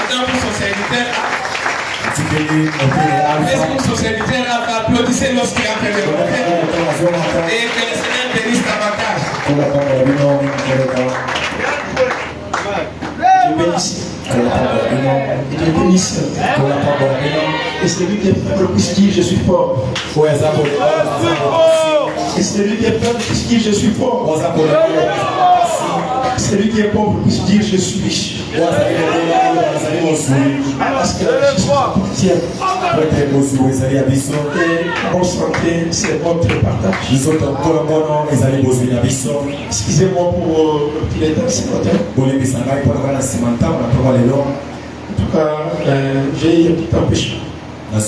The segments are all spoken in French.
Maintenant pour son serviteur. Est-ce que son serviteur a applaudissé lorsqu'il a fait le monter? Et que le Seigneur bénisse davantage. Je bénisse. Je bénisse. Et celui qui est faible puisse dire je suis fort. Et celui qui est faible puisse dire je suis fort. Celui qui est pauvre puisse dire je suis riche. Parce que la richesse appartient. Bonne santé, c'est votre partage. Excusez-moi pour le petit détail ce matin. En tout cas, j'ai un petit empêchement. On m'a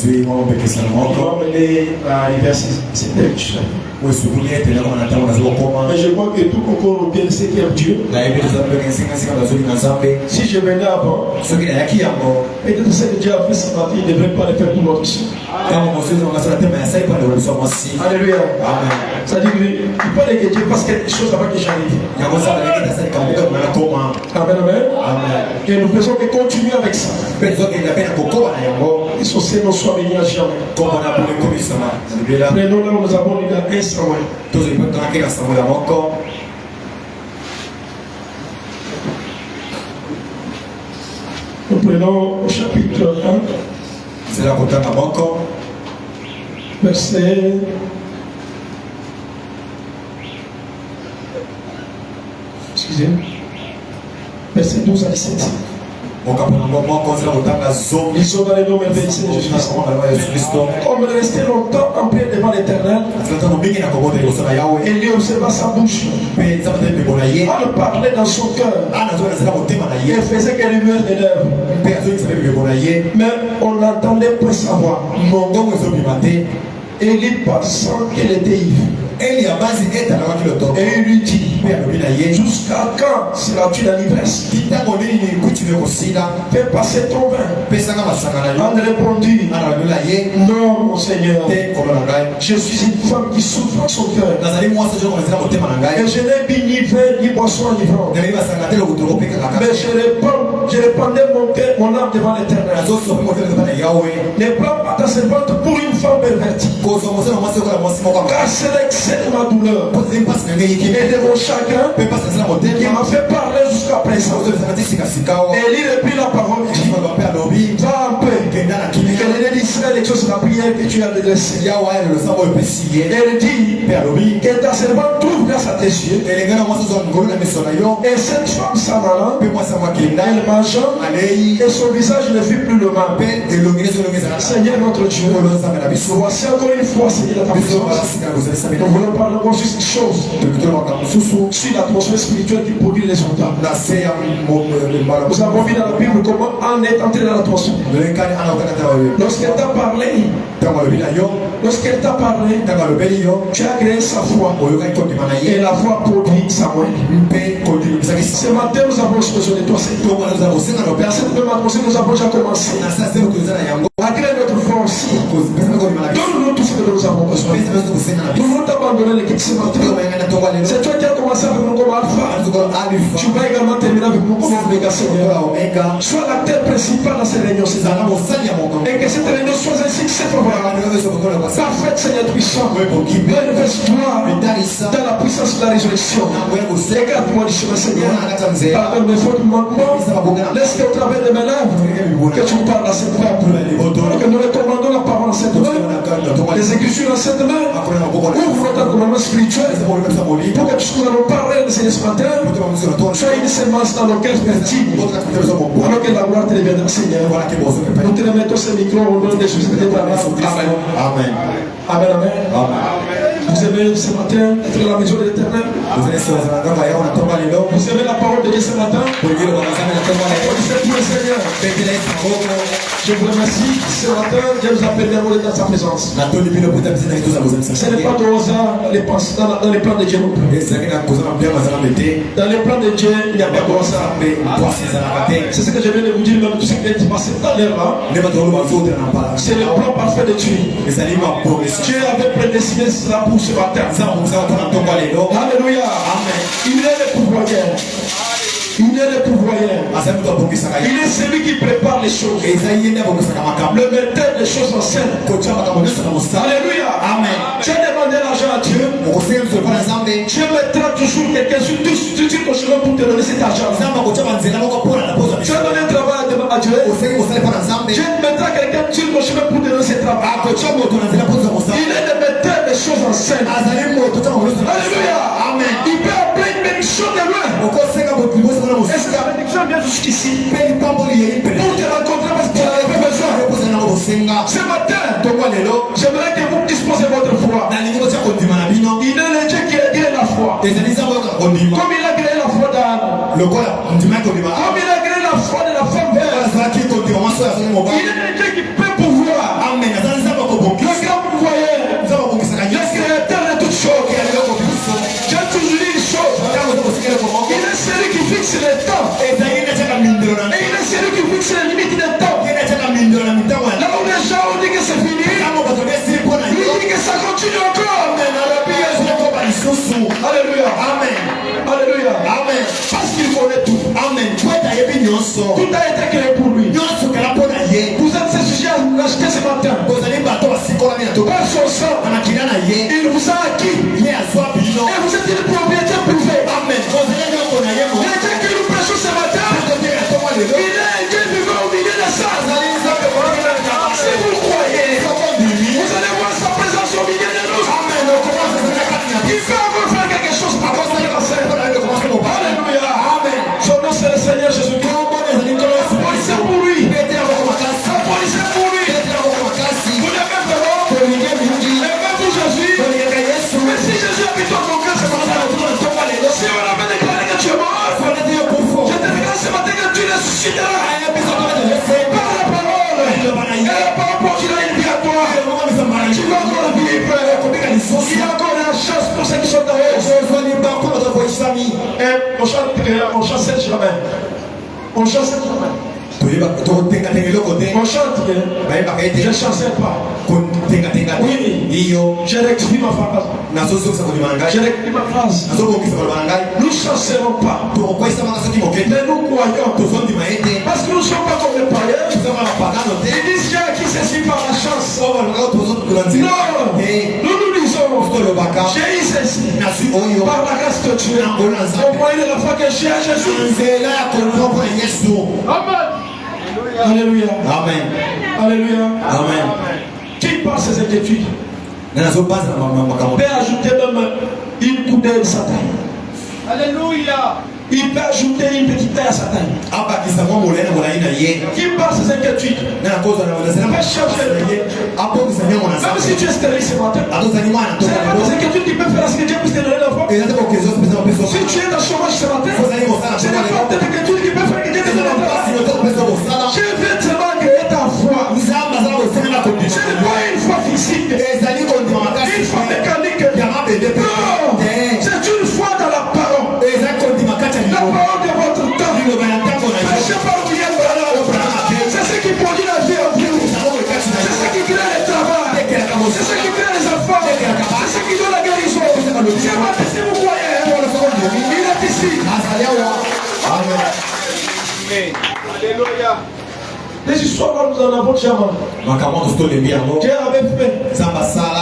amené à l'université. Mais je vois que tout concourt bien ce qui est Dieu. Si je venais avant, peut-être ce que Dieu a fait ce matin, il ne devrait pas le faire pour notre soeur. Alléluia. C'est-à-dire qu'il fallait que Dieu fasse quelque chose avant que j'arrive. Amen, amen. Et nous faisons que continuer avec ça. Et son Seigneur soit béni à jamais. Prenons là où nous avons lu dans 1 Samuel. Nous prenons au chapitre 1. Verset. Excusez-moi. Verset 12 à 17. Ils sont dans les noms merveilleux de Jésus-Christ. Comme il restait longtemps en paix devant l'Éternel, Élie observa sa bouche. On parlait dans son cœur. Il faisait que l'humeur des lèvres. Mais on n'entendait pas sa voix. Élie pensant qu'elle était ivre. Et il lui dit, jusqu'à quand seras-tu dans l'ivresse? Fais passer ton vin. On répondit, non mon Seigneur, je suis une femme qui souffre en son cœur. Et je n'ai ni vin ni boisson enivrante. Mais je répandais mon âme devant l'Éternel. Ne prends pas ta servante pour une femme pervertie. Car c'est l'excès de ma douleur et de mon chagrin qui m'a fait parler jusqu'à présent. Et il reprit la parole et dit, va en paix, que l'année d'Israël exauce la prière que tu as adressée. Et il dit, que ta servante trouve grâce à tes yeux. Et cette femme s'en allant, elle mangeant, et son visage ne fut plus le même. Seigneur notre Dieu, voici encore une fois, Seigneur, ta présence. Nous voulons parler sur cette chose, sur l'atmosphère spirituelle qui produit les résultats. Nous avons vu dans la Bible comment on est entré dans l'atmosphère. Lorsqu'elle t'a parlé, tu as créé sa foi. Et la foi produit Samuel. Ce matin, nous avons besoin de toi, Seigneur. Dans cette même atmosphère, nous avons déjà commencé. Agrée notre force. Donne-nous tout ce que nous avons besoin. Nous voulons t'abandonner l'équipe ce matin. C'est toi qui as commencé avec nous comme Alpha. Tu vas également terminer avec nous comme Omega, Seigneur. Sois l'acteur principal dans ces réunions, Seigneur. Et que cette réunion soit un succès favorable. Parfaite, Seigneur puissant. Manifeste-toi dans la puissance de la résurrection. Écarte-moi du chemin, Seigneur. Pardonne mes fautes, manquements. Laisse qu'au travers de mes lèvres, que tu parles à cette peuple. Que nous recommandons la parole à cette main. Les écritures à cette main. Ouvre notre commandement spirituel. Pour que tout ce que nous allons parler de ce matin soit une semence dans nos cœurs fertiles. Alors que la gloire te reviendra, Seigneur. Nous te remettons ce micro au nom de Jésus. Amen. Amen. Amen. Vous aimez ce matin être dans la maison de l'Éternel? Vous aimez la parole de Dieu ce matin? Je vous remercie. Ce matin, Dieu nous appelle à voler dans sa présence. Ce n'est pas de hasard dans les plans de Dieu. Dans les plans de Dieu, il n'y a pas de hasard. C'est ce que je viens de vous dire, même tout ce qui est passé dans l'air là. C'est le plan parfait de Dieu. Dieu avait prédestiné cela pour ce matin. Alléluia. Amen. Il est le pouvoir. Il est le pourvoyeur. Il est celui qui prépare les choses. Le metteur des choses en scène. Alléluia. Amen. Tu as demandé l'argent à Dieu. Dieu mettra toujours quelqu'un sur ton chemin pour te donner cet argent. Tu as donné un travail à Dieu. Dieu mettra quelqu'un sur ton chemin pour te donner cet travail. Il est le metteur des choses en scène. Alléluia. Amen. Il peut appeler une bénédiction de loin. Est-ce que la bénédiction vient jusqu'ici pour te rencontrer parce que tu avais besoin? Ce matin, j'aimerais que vous disposez votre foi. Il est le Dieu qui a créé la foi. Comme il a créé la foi d'Anne. Comme il a créé la foi de la femme verte. Il est le Dieu qui peut pouvoir. Le grand pourvoyeur. Le créateur de toutes choses. J'ai toujours dit une chose. Il est celui qui fixe les temps. Et il est celui qui fixe les limites des temps. Là où les gens ont dit que c'est fini, lui dit que ça continue encore. Alléluia. Amen. Alléluia. Amen. Parce qu'il connaît tout. Amen. Tout a été créé pour lui. Vous êtes ces sujets à l'acheter ce matin. Par son sang, il vous a acquis. Et vous êtes une propriété privée. Amen. Le Dieu que nous prêchons ce matin, il est un Dieu vivant au milieu de ça. Si vous croyez, vous allez voir sa présence au milieu de nous. Il peut encore faire quelque chose pour vous. Alléluia. Amen. Son nom c'est le Seigneur Jésus-Christ. Applaudissez pour lui. Applaudissez pour lui. Vous l'aimez vraiment? Aimez-vous Jésus? Mais si Jésus habite en ton cœur ce matin, si on avait déclaré que tu es mort, je te déclare ce matin que tu ressusciteras. Par la parole. Et la parole produira une vie à toi. Tu vas encore vivre. Il y a encore la chance pour ceux qui sont dans eux. On chante cette jamais. On chante cette jamais. On chante. Je ne chancelle pas. Oui. Je rectifie ma phrase. Je rectifie ma phrase. Nous ne chancerons pas. Mais nous croyons. Parce que nous ne sommes pas comme les païens. Ils disent qu'il y a qui saisit par la chance. Non. Nous nous disons. J'ai eu ceci. Par la grâce de Dieu. Au moyen de la foi que j'ai à Jésus. Amen. Alléluia. Amen. Alléluia. Amen. Qui par ses inquiétudes peut ajouter même une coudée de sa taille. Alléluia. Il peut ajouter une petite taille à sa taille. Qui par ses inquiétudes peut changer le temps. Même si tu es stérile ce matin, c'est pas tes inquiétudes qui peuvent faire ce que Dieu puisse te donner l'enfant. Si tu es dans le chômage ce matin, c'est pas tes inquiétudes qui peuvent faire que Dieu te donne l'enfant. Dieu veut seulement créer ta foi. Ce n'est pas une foi physique, une foi mécanique. Non, c'est une foi dans la parole. La parole de votre temps. Prêchez par William Branham. C'est ce qui produit la vie en vous. C'est ce qui crée le travail. C'est ce qui crée les enfants. C'est ce qui donne la guérison. C'est pas si vous croyez. Il est ici. Amen. Alléluia. Des histoires nous en avons déjà marre. Dieu avait fait.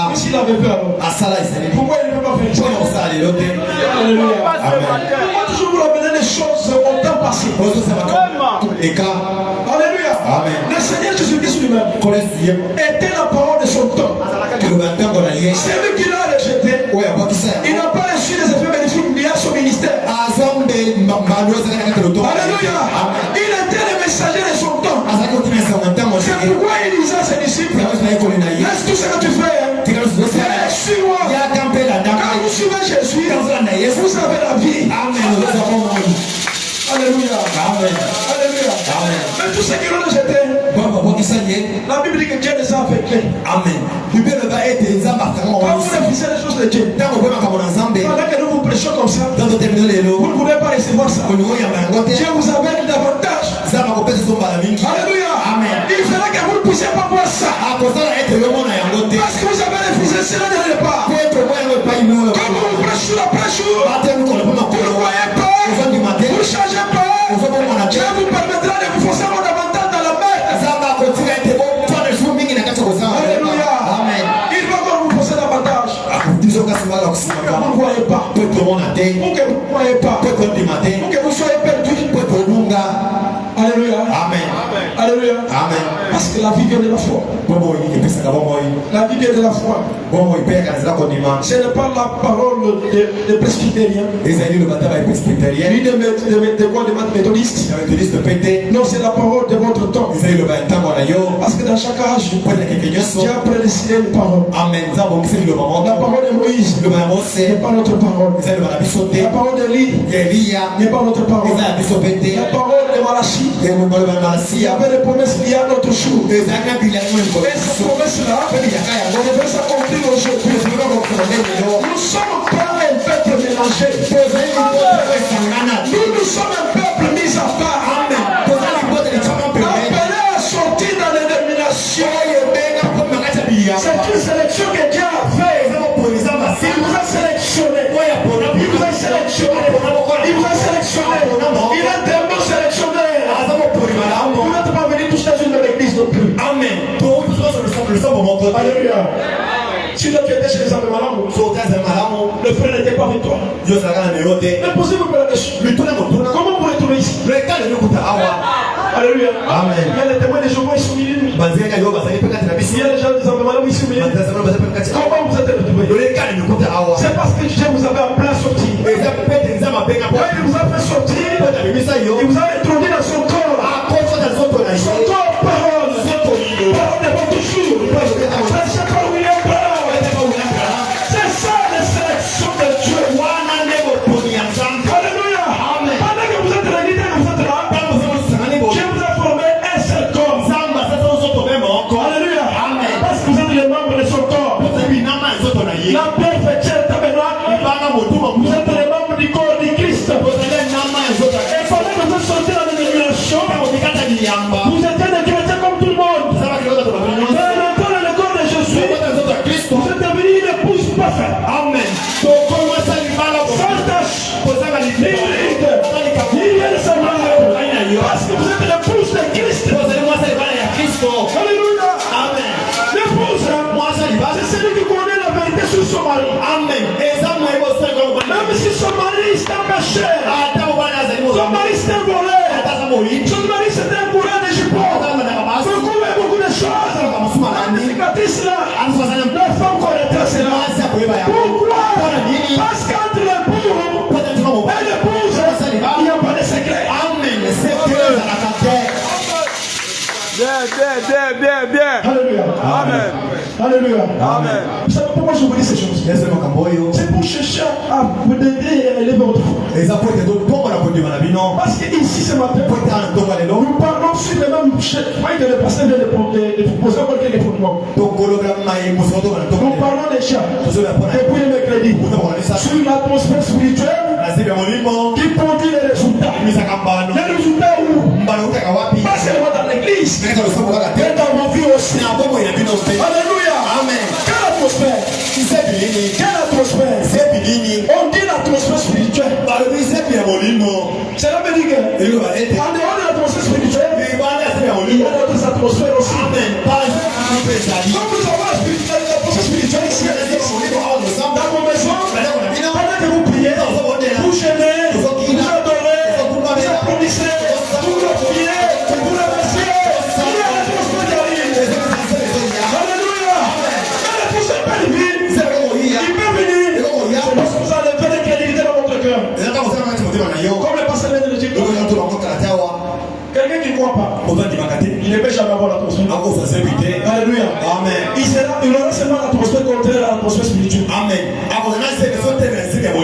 Mais s'il avait fait alors, pourquoi il ne peut pas faire? Alléluia. Pourquoi toujours vous ramener les choses au temps passé? Alléluia. Le Seigneur Jésus-Christ lui-même était la parole de son temps. C'est lui qui l'a rejeté. Il n'a pas reçu les effets bénéfiques liés à son ministère. Alléluia. Il était le messager de son temps. C'est pourquoi il disait à ses disciples, laisse tout ce que tu fais. Suis-moi. Quand vous suivez Jésus, vous avez la vie. Alléluia. Alléluia. Mais tout ce qui l'ont rejeté, la Bible dit que Dieu les a affectés. Quand vous refusez les choses de Dieu, pendant que nous vous prêchons comme ça, vous ne pouvez pas recevoir ça. Dieu vous avait davantage. Alléluia. Il fallait que vous ne puissiez pas voir ça. Parce que vous avez refusé cela dès le départ. Comme vous prêchez la prêche, vous ne voyez pas, vous ne changez pas. pour que vous ne croyez pas, pour que vous soyez perdus. Alléluia. Amen. Alléluia. Amen. Parce que la vie vient de la foi. La vie vient de la foi. Ce n'est pas la parole de presbytériens, ni de méthodistes. Non, c'est la parole de votre temps. Parce que dans chaque âge, Dieu a prédestiné une parole. La parole de Moïse n'est pas notre parole. La parole d'Élie n'est pas notre parole. La parole de Malachie, il y avait des promesses liées à notre jour. Et cette promesse-là, on devrait s'accomplir aujourd'hui. Nous sommes pas un peuple mélangé. Nous sommes un peuple mis à part. Appelé à sortir dans l'élimination. C'est une sélection que Dieu a fait. Il vous a sélectionné. Il vous a sélectionné. Il vous a sélectionné. Il est tellement sélectionné. Vous n'êtes pas venu tous dans une église non plus. Amen. Alléluia. Si tu étais chez les Amémalam, le frère n'était pas avec toi. Mais posez-vous la question. Comment vous retournez ici? Alléluia. Amen. Il y a les témoins des Jéhovah, ils sont milieu. Il y a les gens des Amémalam, ils sont milieu. Comment vous êtes retrouvés? C'est parce que Dieu vous avait appelé à sortir. Quand il vous a fait sortir, il vous a introduit dans son corps. Son corps, parole. Parole de votre jour. C'est ça qu'on lui a parlé. C'est ça la sélection de Dieu. Alléluia. Pendant que vous êtes réunis, vous êtes là. Dieu vous a formé un seul corps. Alléluia. Parce que vous êtes les membres de son corps. La pierre fait tiers tabernacle. Vous êtes les membres du corps du Christ. Et pendant que vous sortez dans l'élimination, vous êtes des chrétiens comme tout le monde. Mais dans le corps de Jésus, vous êtes devenus une épouse parfaite. Amen. Sans tâche, ni ride, ni rien de semblable. Parce que vous êtes l'épouse de Christ. Alléluia. Amen. L'épouse, c'est celui qui connaît la vérité sur son mari. Amen. Même si son mari est un péché, son mari c'est un voleur, son mari c'est un bourrin de jupons, beaucoup de choses. La cicatrice là, la femme connaîtra cela. Pourquoi? Parce qu'entre l'époux et l'épouse, il n'y a pas de secret. Bien. Alléluia. Amen. Alléluia. Amen. Vous savez pourquoi je vous dis ces choses? C'est pour chercher à vous aider à élever votre foi. Parce que ici ce matin, nous parlons sur le même point que le pasteur vient de proposer quelques fondements. Nous parlons déjà depuis le mercredi sur l'atmosphère spirituelle qui produit les résultats. Les résultats où? Pas seulement dans l'église, mais dans ma vie aussi. Alléluia. Amen. Quelle atmosphère? Quelle atmosphère? On dit l'atmosphère spirituelle. Cela veut dire que en dehors de l'atmosphère spirituelle, il y a d'autres atmosphères aussi. Comme nous avons l'atmosphère spirituelle ici, dans vos maisons, pendant que vous priez, vous gênez, vous adorez, vous applaudissez, vous repriez, vous remerciez. Il y a l'atmosphère qui arrive. Alléluia. Mais l'atmosphère pas divine. Il peut venir. C'est parce que vous enlevez les crédibilités dans votre cœur. Comme le pasteur vient de le dire. Quelqu'un qui ne croit pas, il ne peut jamais avoir l'atmosphère. Alléluia. Amen. Il aura seulement l'atmosphère contraire à l'atmosphère spirituelle. Amen.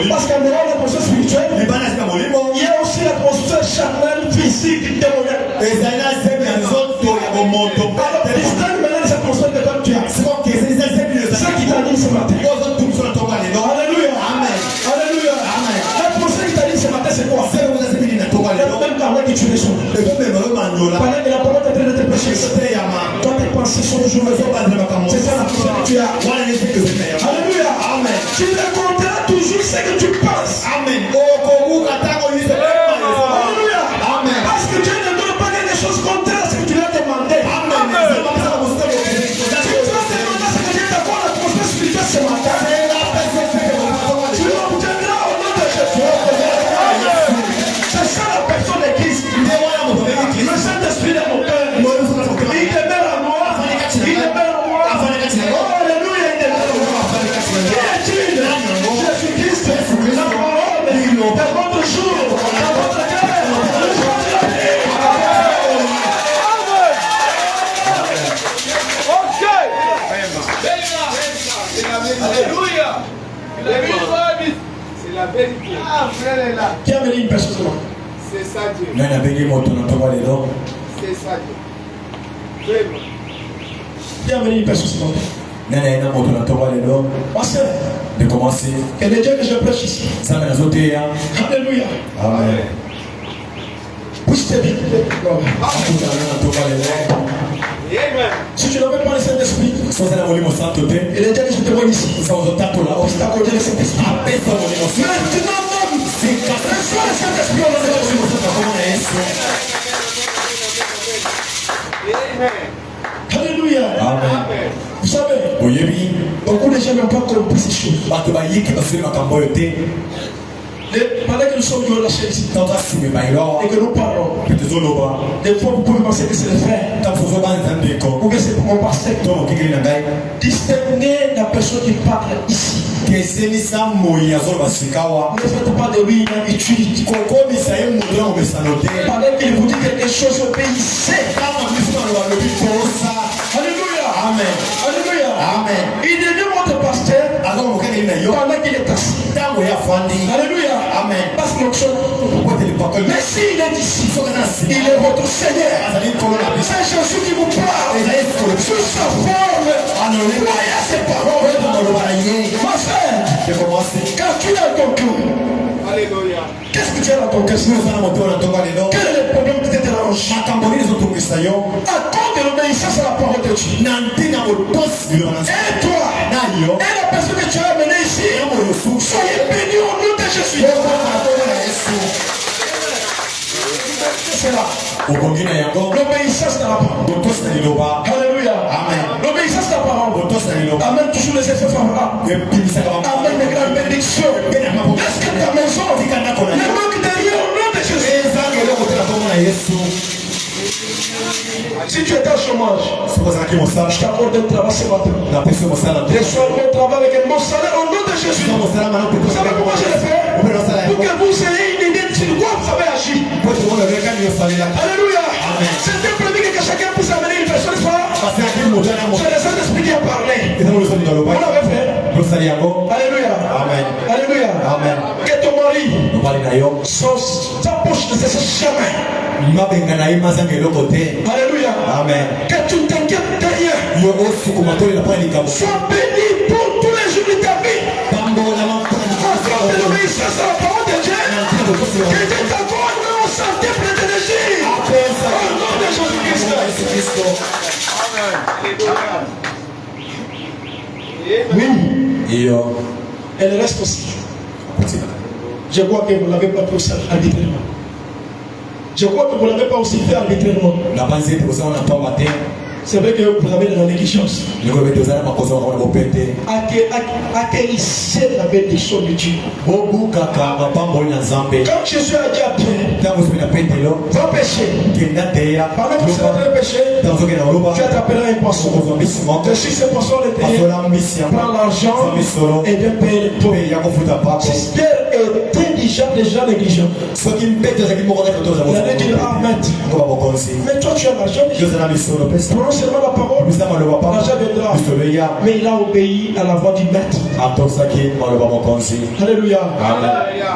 Parce qu'en dehors de l'atmosphère spirituelle, il y a aussi l'atmosphère charnelle, physique, démoniaque. Alors, distingue maintenant les atmosphères que toi tu as. C'est qui t'anime ce matin. Alléluia. Amen. Alléluia. Amen. L'atmosphère qui t'anime ce matin, c'est quoi? Il y a le même carnet qui tue les choses. Pendant que la parole est en train de te prêcher, toi tes pensées sont toujours. C'est ça l'atmosphère que tu as. Alléluia. Amen. Tu raconteras toujours ce que tu penses. Amen. Alléluia. Amen. Parce que Dieu ne donne pas quelque chose contraire à ce que tu lui as demandé. Amen. Si tu as demandé ce que Dieu t'a donné l'atmosphère spirituelle ce matin, tu l'obtiendras au nom de Jésus. L'éternel est là. Qui a amené une personne seulement? C'est ça Dieu. Nani abengi moto na tonga lelo? C'est ça Dieu. Vraiment. Qui a amené une personne seulement? Nani aina moto na tonga lelo? Pasteur, De commencer. et le Dieu que je prêche ici. Zambe na zote ya. Alléluia. Amen. Puisse te vivre. Akuta na tonga lelo. Amen. Si tu n'avais pas le Saint-Esprit, Soza na molimo santo te. et le Dieu que je te vois ici, Sa ozotato la il t'a accordé le Saint-Esprit. apesa molimo santo. Maintenant, même, Sika. reçois le Saint-Esprit au nom de Jésus. Molimo santo kama na Yesu. Amen. Alléluia. Amen. Amen. Vous savez, Oyebi. beaucoup de gens n'ont pas compris ces choses. Bato bayiki basuli makambo oyo te. Pendant que nous sommes dans la chaise ici, Ntango asime bayilawa. et que nous parlons, Pe tozoloba. des fois vous pouvez penser que c'est le frère, Ntango tozobanza ndeko. ou que c'est mon pasteur. To mokikeli na ngai. Distinguez la personne qui parle ici. Kesenisa moi azoloba sikawa. Ne faites pas de lui une habitude. Kokomisa ye moto ya komesano te. Pendant qu'il vous dit quelque chose, obéissez. Kama biso baloba lobi tosa. Alléluia. Amen. Alléluia. Amen. Il devient votre pasteur Azoko mokekeli na yo. pendant qu'il est assis. Ntango ye afandi. Alléluia. Amen. Parce que notre chose. Okoteli pakoli. Mais s'il est ici, Soki na nsima. il est votre Seigneur. Azali nkolo na biso. C'est Jésus qui vous parle. Ezali nkolo. Sous sa forme. Croyez à ses paroles. Maloba na ye. Ma frère, Ekomwasi. quand tu es dans ton cœur, Alléluia. qu'est-ce que tu as dans ton cœur? Sino sana moto na tonga lelo. Quel est le problème qui te dérange? Makambo nini ezotungisa yo. À cause de l'obéissance à la parole de Dieu. Na ntina motosi biloko na nzela. Et toi, Na yo. et la personne que tu as amenée ici, Yango yosu. soyez bénis au nom de Jésus. C'est là. Obongi na yango. L'obéissance à la parole. Motosi na liloba. Alléluia. Amen. L'obéissance à la parole. Motosi na liloba. Amène toujours les effets favorables. Ebimisaka bango. Amène les grandes bénédictions. Est-ce que ta maison ne manque de rien au nom de Jésus? ezanga eloko te na kombo na yesu. Si tu étais au chômage, Soki ozalaki mosala. je t'accorde un travail ce matin. Napesi yo mosala te. Reçois mon travail avec un bon salaire au nom de Jésus. Eza mosala mana Vous savez pourquoi je le fais? Pour que vous ayez une idée sur quoi vous avez agi. po tomona bekani yosalelaka. Alléluia. Amen. C'était prévu que chacun puisse amener une personne, n'est-ce pas? basalaki moto na C'est le Saint-Esprit qui a parlé. eza molosoni Vous nalobai l'avez fait. tosali yango. Alléluia. Amen. Alléluia. Amen. Que ton mari mobali na yo s'approche de ce chemin. mabenga na ye mazanga eloko te. Alléluia. Amen. Que tu ne t'inquiètes de rien. yo osukuma tolela mpo ya likambo. Sois béni pour tous les jours de ta vie. pambolama mpo na À cause de l'obéissance à la parole de Dieu. Que Dieu t'accorde une santé pleine d'énergie. Au nom de Jésus-Christ. Oui. iyo Et le reste aussi. Je crois que vous ne l'avez pas fait aussi arbitrairement. Je crois que vous ne l'avez pas aussi fait arbitrairement. nabanzi ete kosala na pamba te. C'est vrai que vous avez de la négligence. ndeko ete ozala na makosa wakona bopete. Acquérissez la bénédiction de Dieu. bobukaka mapamboli na nzambe. Quand Jésus a dit à Pierre, ntango osomi na petelo va pêcher. kenda teya Pendant que tu es en train de pêcher, ntango ozokenda koloba tu attraperas un poisson. okozwa mbisi moko Et si ce poisson est payé, azola mbisi yango prends l'argent zwa misolo et viens payer les taux. mpe ya kofuta papa. Si Pierre est indigent, déjà négligent, soki mpete ozalaki moko kaka il allait dire ah, maître, ngo babokonzi mais toi tu as l'argent. yo ozala misolo pesa Prononce seulement la parole, bisa maloba papa l'argent viendra. misolo eya Mais il a obéi à la voix du maître. atosaki maloba mokonzi. Alléluia. Amen.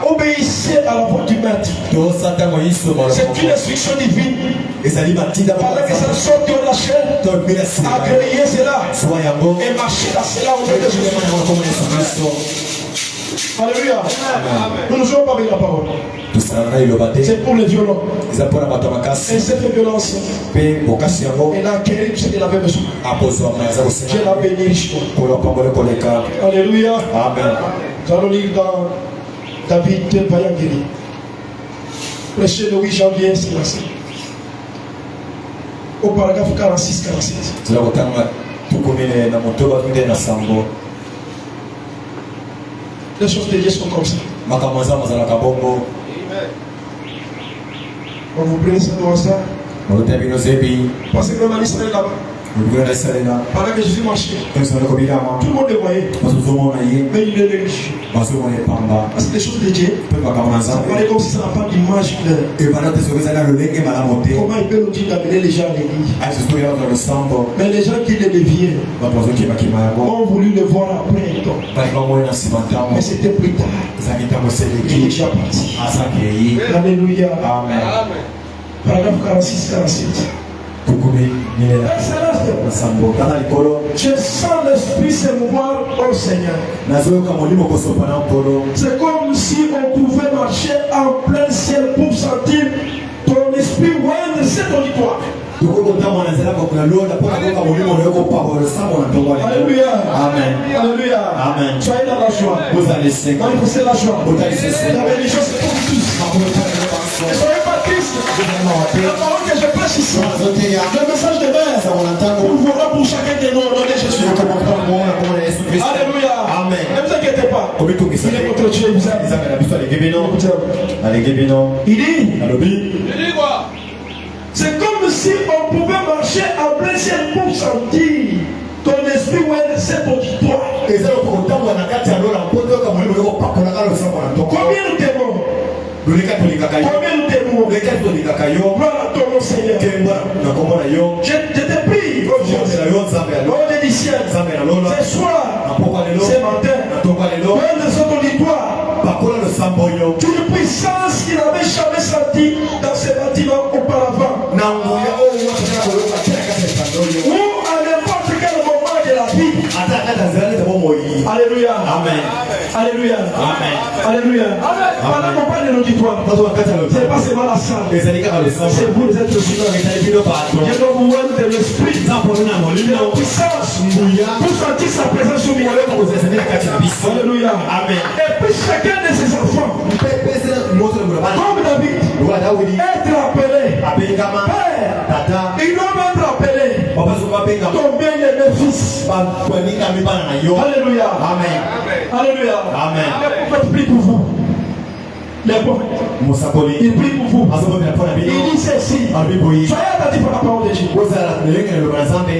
Obéissez à la voix du maître. tosa ntango yiso maloba C'est une mokonzi instruction divine. ezali matinda Pendant que ça sort de la chair, tobila sima accueillez cela zwa yango et marchez dans cela au nom de Jésus. ejelema yango komona yesu kristo. Alléluia. Nous ne jouons pas avec la parole. tosala na liloba te C'est pour les violents. eza mpona bato ya Et makasi cette violence, mpe bokasi yango elle a acquéri ce qu'il avait besoin. akozwa maza Dieu l'a kosenga béni richement. kola pambole koleka. Alléluia. Amen. Nous allons lire dans David Bayangiri. Prêché le 8 janvier, c'est lancé. Au paragraphe 46-47. toza kotanga tukumine na motoba mide na sango Les choses de Dieu sont comme ça. makambo nzambe azalaka bongo. On vous prie ça dans ça. molota bino zebi Parce que même en Israël là-bas, Pendant que Jésus marchait, Quand tout le monde le voyait. Mais il ne négligeait. Parce que les choses de Dieu, ça paraît comme si ça n'a pas d'image claire. Comment il peut nous dire d'amener les gens à l'église? Mais les gens qui le deviennent ont voulu le voir après un temps. Mais c'était plus tard. Il est déjà parti. Alléluia. Amen. Paragraphe 46-47. Je sens l'esprit se mouvoir au Seigneur. C'est comme si on pouvait marcher en plein ciel pour sentir ton esprit oindre cette auditoire. Alléluia. Amen. Alléluia. Amen. Soyez dans la joie. Manifestez la joie. La bénédiction c'est pour tous. Ne soyez pas tristes. La parole que je prêche ici, le message de mère, vous le verrez pour chacun de nous au nom de Jésus. Alléluia. Amen. Ne vous inquiétez pas. Il est votre Dieu, il vous aime. Il dit quoi? C'est comme si on pouvait marcher en plein ciel pour sentir ton esprit où est cette auditoire. Combien nous t'aimons? Combien nous t'aimons? Gloire à ton nom, Seigneur. Je te prie, oh Dieu du ciel, ce soir, ce matin, de cette auditoire, d'une puissance qu'il n'avait jamais senti dans ce bâtiment auparavant. Ou à n'importe quel moment de la vie. Alléluia. Amen. Alléluia. Amen. Alléluia. Pendant qu'on parle de l'auditoire, c'est pas seulement la salle. C'est vous les êtres humains. Je dois vous rendre de l'esprit, de la puissance, pour sentir sa présence au milieu de vous. Alléluia. Amen. Et puis chacun de ses enfants, comme David, être appelé Père. Ils doivent être appelés ton bien-aimé fils. Alléluia. Amen. Alléluia. Amen. Les prophètes prient pour vous. Les prophètes, ils prient pour vous. Il dit ceci. Soyez attentifs à la parole de Dieu.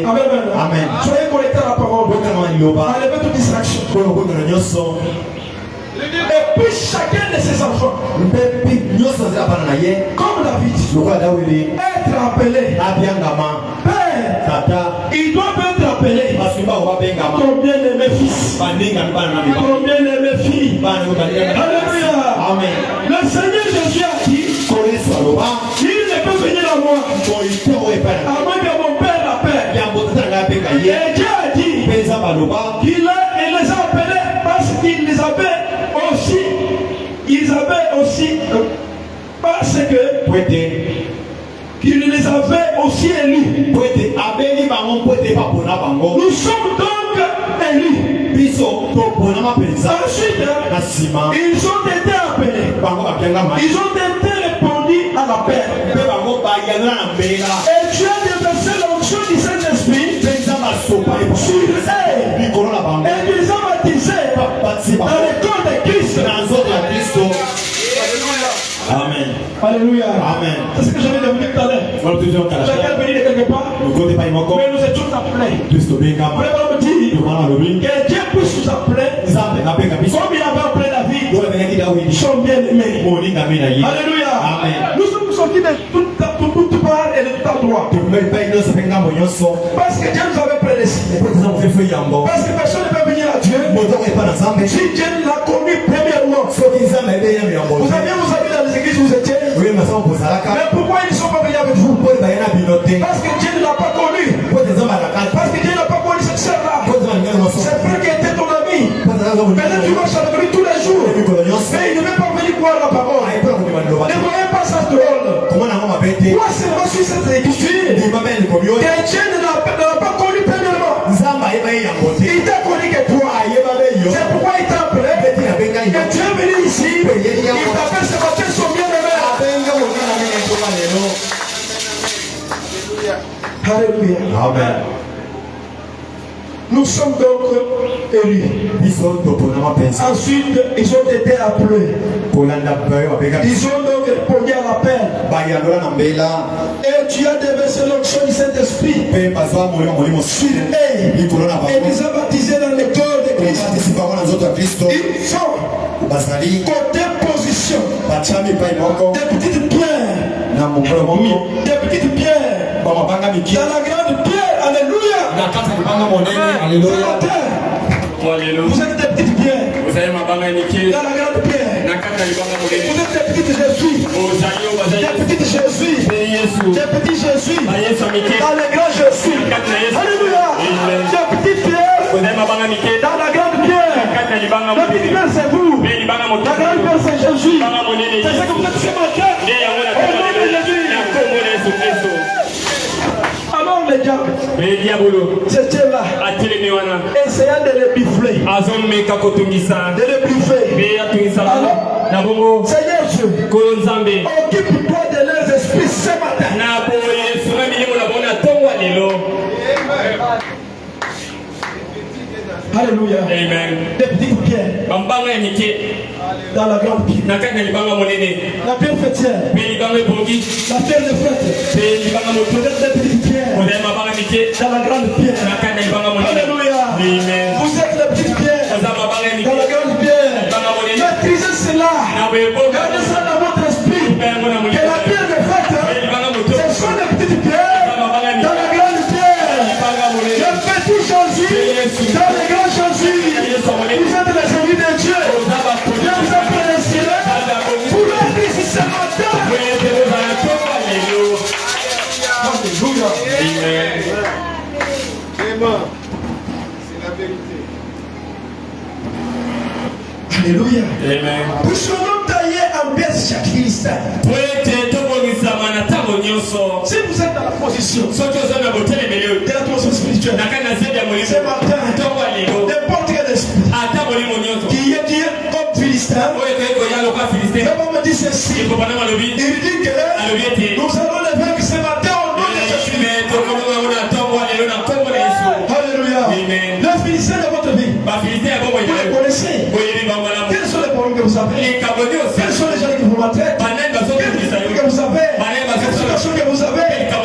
Amen. Amen. Soyez connectés à la parole. Enlevez toute distraction. Et puis chacun de ses enfants, comme David, être appelé Père. Ils doivent être appelés ton bien-aimé fils, ton bien-aimé fille. Alléluia. Amen. Le Seigneur Jésus a dit, il ne peut venir à moi à moins que mon Père l'appelle. Et Dieu a dit qu'il les a appelés parce qu'il les avait aussi, parce que qu'il les avait aussi élus. Nous sommes donc élus. Ensuite, ils ont été appelés. Ils ont été répondus à l'appel. Et Dieu a déversé l'onction du Saint-Esprit sur eux. Et ils ont baptisé dans le corps de Christ. Amen. Alléluia. Amen. C'est ce que j'avais de vous dire tout à l'heure. Chacun peut dire quelque part. Mais nous étions appelés. Vraiment me dire que Dieu puisse nous appeler comme il avait appelé David. Son bien-aimé. Alléluia. Amen. Nous sommes sortis de toute part et de tout endroit. Parce que Dieu nous avait prédestiné. Parce que personne ne peut venir à Dieu si Dieu l'a connu premièrement. Vous avez dans les églises où vous étiez. Mais pourquoi ils ne sont pas venus avec vous? Parce que Dieu ne l'a pas connu. Parce que Dieu n'a pas connu cette sœur-là. C'est frère qui était ton ami. Maintenant tu marches avec lui tous les jours. Mais il ne veut pas venir voir la parole. Ne voyez pas ça drôle. Moi seulement sur cette écriture. Que Dieu ne l'a pas connu premièrement. Il t'a connu que toi. C'est pourquoi il t'a appelé. Et tu es venu ici. Il t'appelle ce matin son bien-aimé. Alléluia. Amen. Nous sommes donc élus. Ensuite, ils ont été appelés. Ils ont donc répondu à l'appel. Et tu as déversé l'onction du Saint-Esprit mpe bazwa molimo molimo sur eux. likolo na Et bango ils ont baptisé dans le corps de Christ. batisi bango na nzoto ya kristo Ils sont bazali côté position. batiami epai moko Des petites pierres. na mokolo moko Des petites pierres. bamabanga mike Dans la grande pierre. Alléluia. na kati ya libanga monene Ce aleluya matin, Alléluia. vous êtes des petites pierres. Vous avez ma banque indiquée. Dans la grande pierre. Na kata libanga moleni. Vous êtes des petites Jésus. Ozali o bazali. Des petites Jésus. Pe Yesu. Des petits Jésus. Ba Yesu amike. Dans le grand Jésus. Alléluia. Amen. Des petites pierres. Vous avez ma banque indiquée. Dans la grande pierre. Kata libanga La petite moleni. pierre, c'est vous. Pe libanga La moleni. grande pierre, c'est Jésus. Libanga moleni. C'est ce que vous êtes ce matin. Nde yango na Au nom de Jésus. na kombo na Yesu Kristo. Alors les diables, Pe diabolo. c'était là, Atelemi wana. essayant de les bifler, Azomeka kotungisa. de les bluffer. Pe atungisa. Alors, Na bongo. Seigneur Dieu, Kolo Nzambe. occupe-toi de leurs esprits ce matin. Na bo Yesu na milimo na bona tongwa lelo. Alléluia. Amen. Des petites pierres Bambanga yanike. dans la grande pierre. Na kata libanga monene. La pierre fêtière, Pe libanga ebongi. la pierre de fête. Pe libanga Vous moto. êtes des petites pierres Vous avez ma banque indiquée. dans la grande pierre. Na kata libanga monene. Alléluia. Amen. Vous êtes les petites pierres Vous avez ma banque dans la indiquée. grande pierre. Libanga monene. Maîtrisez cela. Na bebo. Gardez ça dans votre esprit. Pe mona Que monene. la pierre de fête, Pe libanga moto. ce sont les petites pierres Ma banque dans indiquée. la grande pierre. Libanga monene. Le petit Jésus dans le grand Jésus. Vous êtes les amis de Dieu. Dieu vous a prédestiné pour être ici ce matin. Alléluia. Amen. C'est la vérité. Alléluia. Amen. Puissions-nous tailler en baisse chaque Philistin. Si vous êtes dans la position de la position spirituelle, ce matin, n'importe quel esprit qui est comme Philistin, d'abord me dit ceci. Il dit que nous allons les vaincre ce matin au nom de Jésus. Alléluia. Le Philistin de votre vie, vous les connaissez. Quels sont les problèmes que vous avez? Quels sont les gens qui vous maltraitent? Que vous avez, quelle situation que vous avez,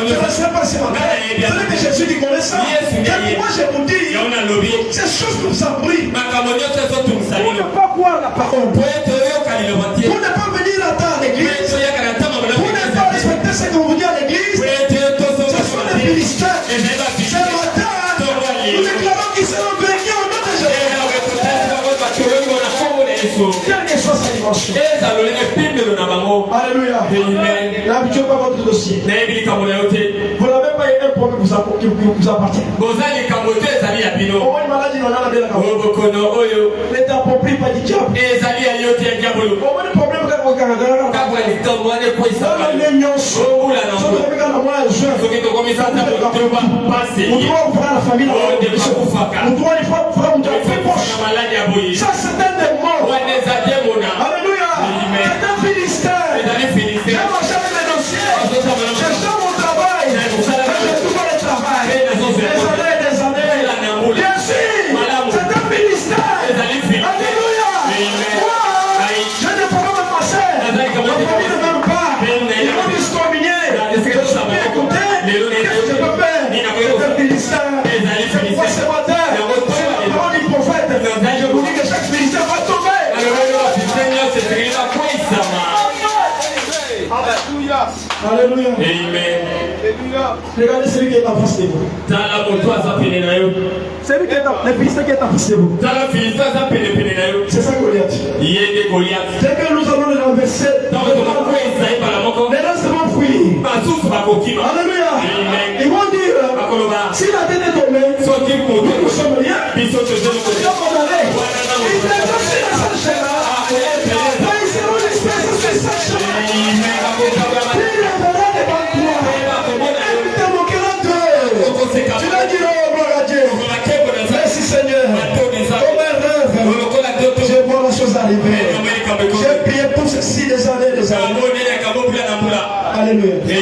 je ne sais pas si matin, c'est que Jésus dit connaissant. Et moi je vous dis, ces choses que vous avez pris, pour ne pas croire la parole, pour ne pas venir attendre à l'église, pour ne pas respecter ce que vous dites à l'église, ce sont les Philistins. Ce matin, nous déclarons qu'ils seront vaincus au nom de Jésus. Quelle que soit sa dimension. Alléluia. N'habituez pas votre dossier. Vous n'avez pas eu un problème qui vous appartient. Au moins une maladie, on a la belle caméra. L'état approprié pas du diable. Au moins un problème que vous avez. Ça c'est un démon. Alléluia. C'est un Philistin. J'ai marché avec mes dossiers. J'ai fait mon travail. J'ai tout fait le travail. Des années. Bien sûr. C'est un Philistin. Alléluia. J'ai des problèmes à passer. Ma famille ne m'aime pas. Ils vont discriminer. Je suis bien écouté. Qu'est-ce que je peux faire? C'est un Philistin. C'est pourquoi ce matin, c'est la parole du prophète. Je vous dis que chaque Philistin va tomber. Alléluia. Alléluia. Alléluia. Regardez celui qui est en face de vous. Celui qui est en, le Philistin qui est en face de vous. C'est ça Goliath. Dès que nous allons le renverser, les restes vont fuir. Alléluia. Ils vont dire, si la tête est tombée, nous sommes rien. Ils vont aller. Ils détruisent la salle là. Ils seront dispersés sur cette salle. Tu l'as dit, oh gloire à Dieu. Merci Seigneur. Comme un rêve, je vois la chose arriver. J'ai prié pour ceci des années, des années. Alléluia. Mes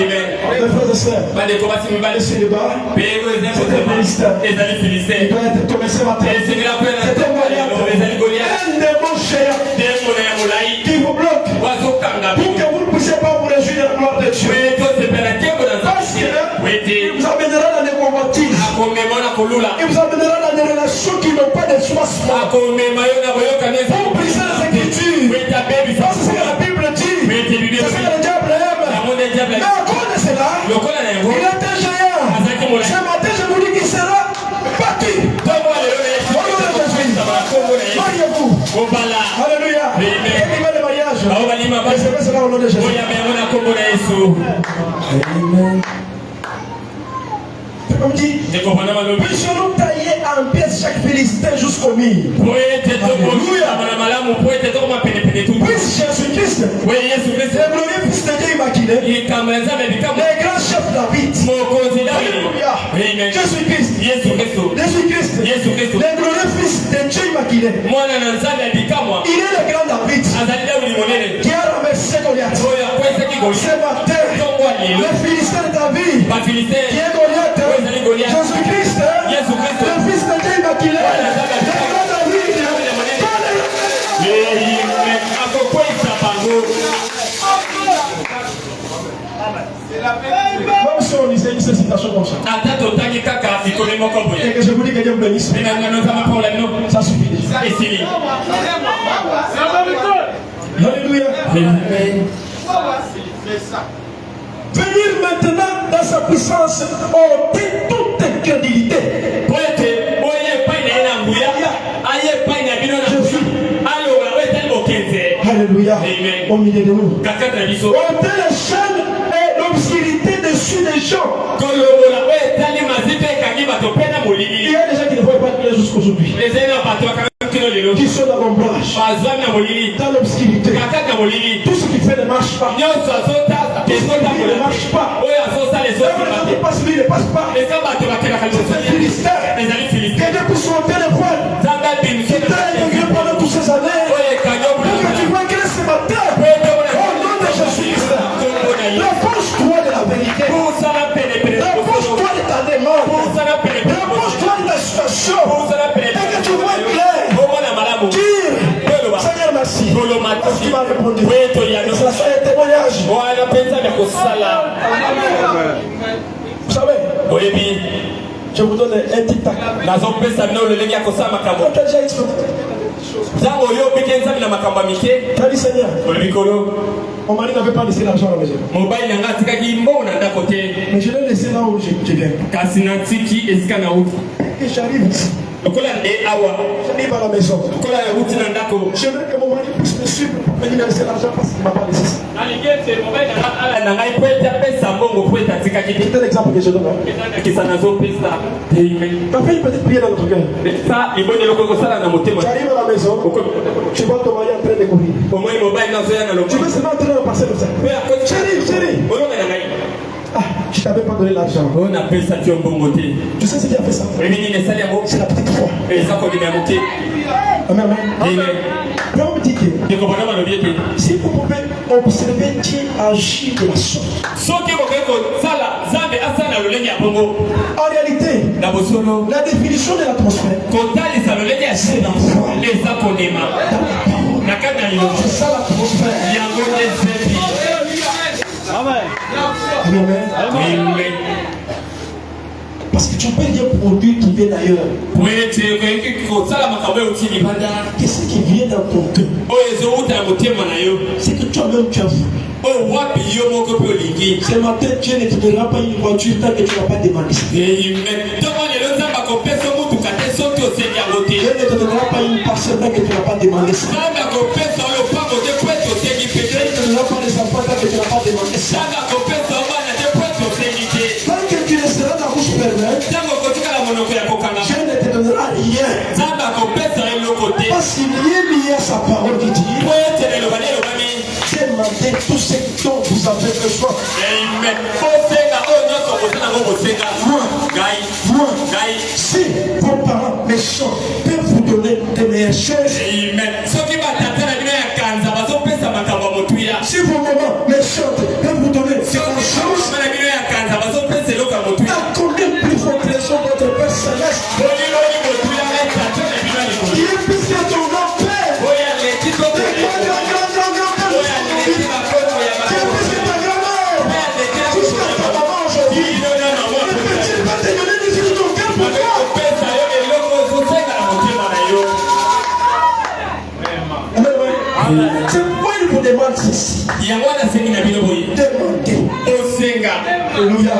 frères et sœurs, sur le bas, c'est un Philistin. Il doit être tombé ce matin. C'est un Goliath. Un démon géant qui vous bloque pour que vous ne puissiez pas vous réjouir de la gloire de Dieu. Parce qu'il vous amènera dans des combats. Il vous amènera dans des relations qui n'ont pas de soubassement. Pour briser les écritures. Parce que la Bible dit, c'est ce que le diable aime. Mais à cause de cela, il est un géant. Ce matin, je vous dis qu'il sera battu. Mariez-vous. Alléluia. Animez le mariage. Et c'est cela au nom de Jésus. Amen. Comme dit, puissions-nous tailler en pièces chaque Philistin jusqu'au mille. Puisse Jésus-Christ, le glorieux fils de Dieu immaculé, les grands chefs David, Jésus-Christ, le glorieux fils de Dieu immaculé, il est le grand David qui a ramassé Goliath. Ce matin, le Philistin de David qui est Goliath, Jésus-Christ, le fils de Dieu immaculé, le grand David, même si on lisait une citation comme ça, et que je vous dis que Dieu me bénisse, ça suffit déjà. Alléluia. Venir maintenant dans sa puissance ôter toute incrédulité. Alléluia. Au milieu de nous. Ôter les chaînes et l'obscurité dessus des gens. Il y a des gens qui ne voient pas prier jusqu'aujourd'hui. Qui sont dans l'ombrage, dans l'obscurité. Tout ce qui fait ne marche pas. Tout ce qui ne marche pas. Les gens qui passent, lui ne passe pas. C'est un Philistin. Que Dieu puisse ôter les voiles. Qui t'a intégré pendant toutes ces années. Que tu vois que ce matin, au nom de Jésus-Christ, rapproche-toi de la vérité. Rapproche-toi de ta demande. Rapproche-toi de ta situation. Et que tu vois clair. Dire, Seigneur, merci. Parce qu'il m'a répondu. Ça fait un témoignage. Vous savez, je vous donne un tic-tac. T'as dit, Seigneur, mon mari n'avait pas laissé l'argent à la maison. Mais je l'ai laissé là où je viens. Et j'arrive ici. J'arrive à la maison. Je veux que mon mari puisse me suivre pour venir me laisser l'argent parce qu'il ne m'a pas laissé ça. C'est un exemple que je donne. Tu as fait une petite prière dans notre cœur. J'arrive à la maison. Tu vois ton mari en train de courir. Tu veux seulement entrer dans le parcelle comme ça. Chérie. Ah, je ne t'avais pas donné l'argent. Tu sais ce qui a fait ça? C'est la petite foi. Amen. Mais on me dit que si vous pouvez observer Dieu agir de la sorte. En réalité, la définition de l'atmosphère, c'est la foi. C'est ça l'atmosphère. Amen. Parce que tu peux dire produit qui vient d'ailleurs. Qu'est-ce qui vient dans ton cœur? C'est que toi-même tu as vu. Ce matin, Dieu ne te donnera pas une voiture tant que tu n'as pas demandé ça. Dieu ne te donnera pas une parcelle tant que tu n'as pas demandé ça. Dieu ne te donnera pas des enfants tant que tu n'as pas demandé ça. Tant que tu ne seras dans la bouche perverse, Dieu ne te donnera rien. Parce qu'il est lié à sa parole qui dit demandez tout ce dont vous avez besoin. Si vos parents méchants peuvent vous donner des meilleures choses, si vos mamans méchantes peuvent vous donner des bonnes choses, à combien plus votre raison votre Père Céleste qui est plus que ton grand-père, Alléluia.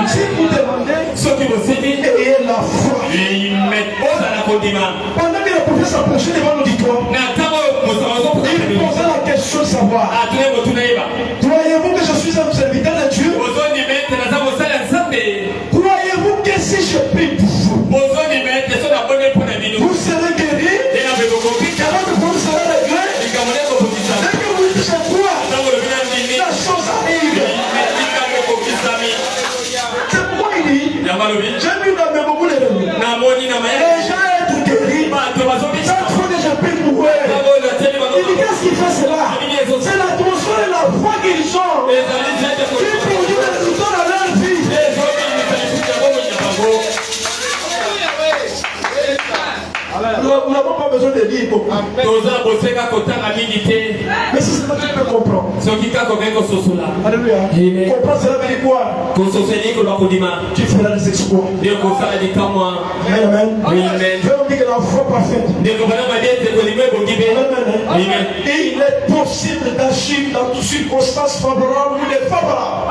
Si vous demandez, Ce qui vous dit, ayez la foi. ils mettent aux à la condiment. Pendant que le prophète s'approchait devant l'auditoire, il posait la question de savoir, croyez-vous que je suis un serviteur de Dieu? Croyez-vous que si je prie pour vous, vous serez guéri? Alors que vous serez réglé? Dès que vous dites je crois, la chose arrive. C'est pourquoi il dit, j'ai vu dans mes beaucoup les gens être guéris. Chaque fois que je prie pour eux, il dit qu'est-ce qui fait cela? C'est l'atmosphère et la foi qu'ils ont qui produit des résultats dans leur vie. Nous n'avons pas besoin de lire beaucoup. Mais si c'est toi qui peux comprendre. Alléluia. Comprendre cela veut dire quoi? Tu feras des exploits. Amen, amen. Dieu dit que la foi parfaite. Amen. Et il est possible d'agir dans toutes circonstances favorables ou défavorables.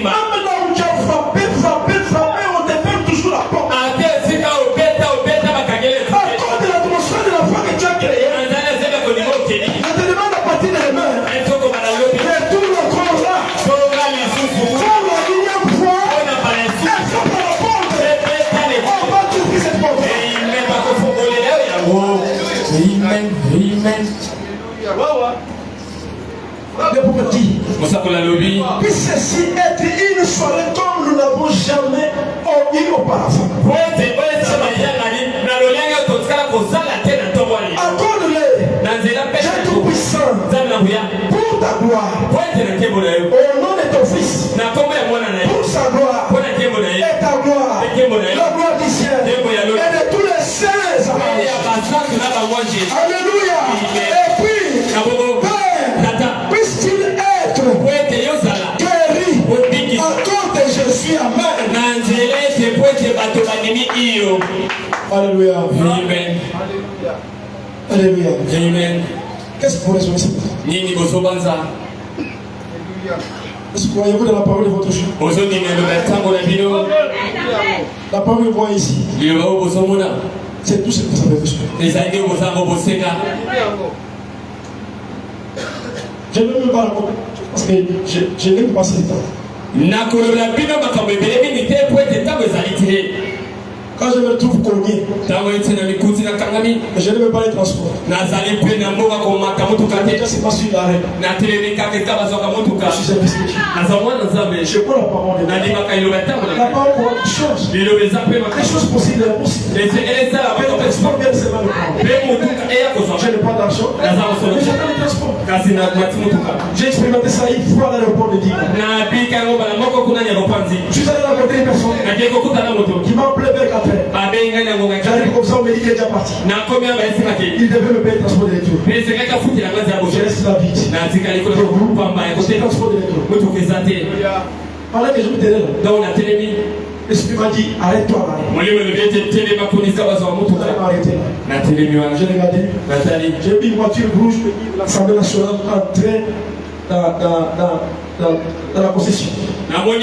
Même là où tu as frappé, on te ferme toujours la porte. À cause de l'atmosphère de la foi que tu as créée, je te demande à partir de demain, et tout le corps là, pour la millième fois, et frappe la porte. On va t'ouvrir cette porte. Mais pour me dire, puis ceci être une soirée comme nous n'avons jamais eu auparavant. Accorde-le, Dieu tout-puissant, pour ta gloire, au nom de ton Fils, pour sa gloire, et ta gloire, la gloire du ciel, et de tous les saints. Alléluia. Et puis, Père, puisse-t-il être guéri à cause de Jésus. Amen. Alléluia. Amen. Alléluia. Amen. Qu'est-ce que vous résumez ça? Est-ce que croyez-vous dans la parole de votre Dieu? La parole que vous voyez ici, c'est tout ce que vous avez besoin. Je ne veux même pas raconter parce que je n'aime pas ce temps. Quand je me trouve cogné, je ne veux pas les transports. C'est pas sur l'arrêt. Je suis investi. Je prends la parole de Dieu. La parole pour une chose. Les choses possibles et impossibles. Mais transport bien seulement le prendre. Je n'ai pas d'argent. Mais j'ai pas de transport. J'ai expérimenté ça une fois à l'aéroport de Diga. Je suis allé rencontrer une personne qui m'a appelé vers 4 heures. J'arrive comme ça, on me dit qu'il est déjà parti. Il devait me payer le transport de l'électro. Je reste là vite. Le transport de l'électro. Pendant que je me tenais là, l'esprit m'a dit arrête-toi là. Il m'a arrêté là. J'ai regardé. J'ai vu une voiture rouge de l'Assemblée nationale entrer dans la concession. L'Assemblée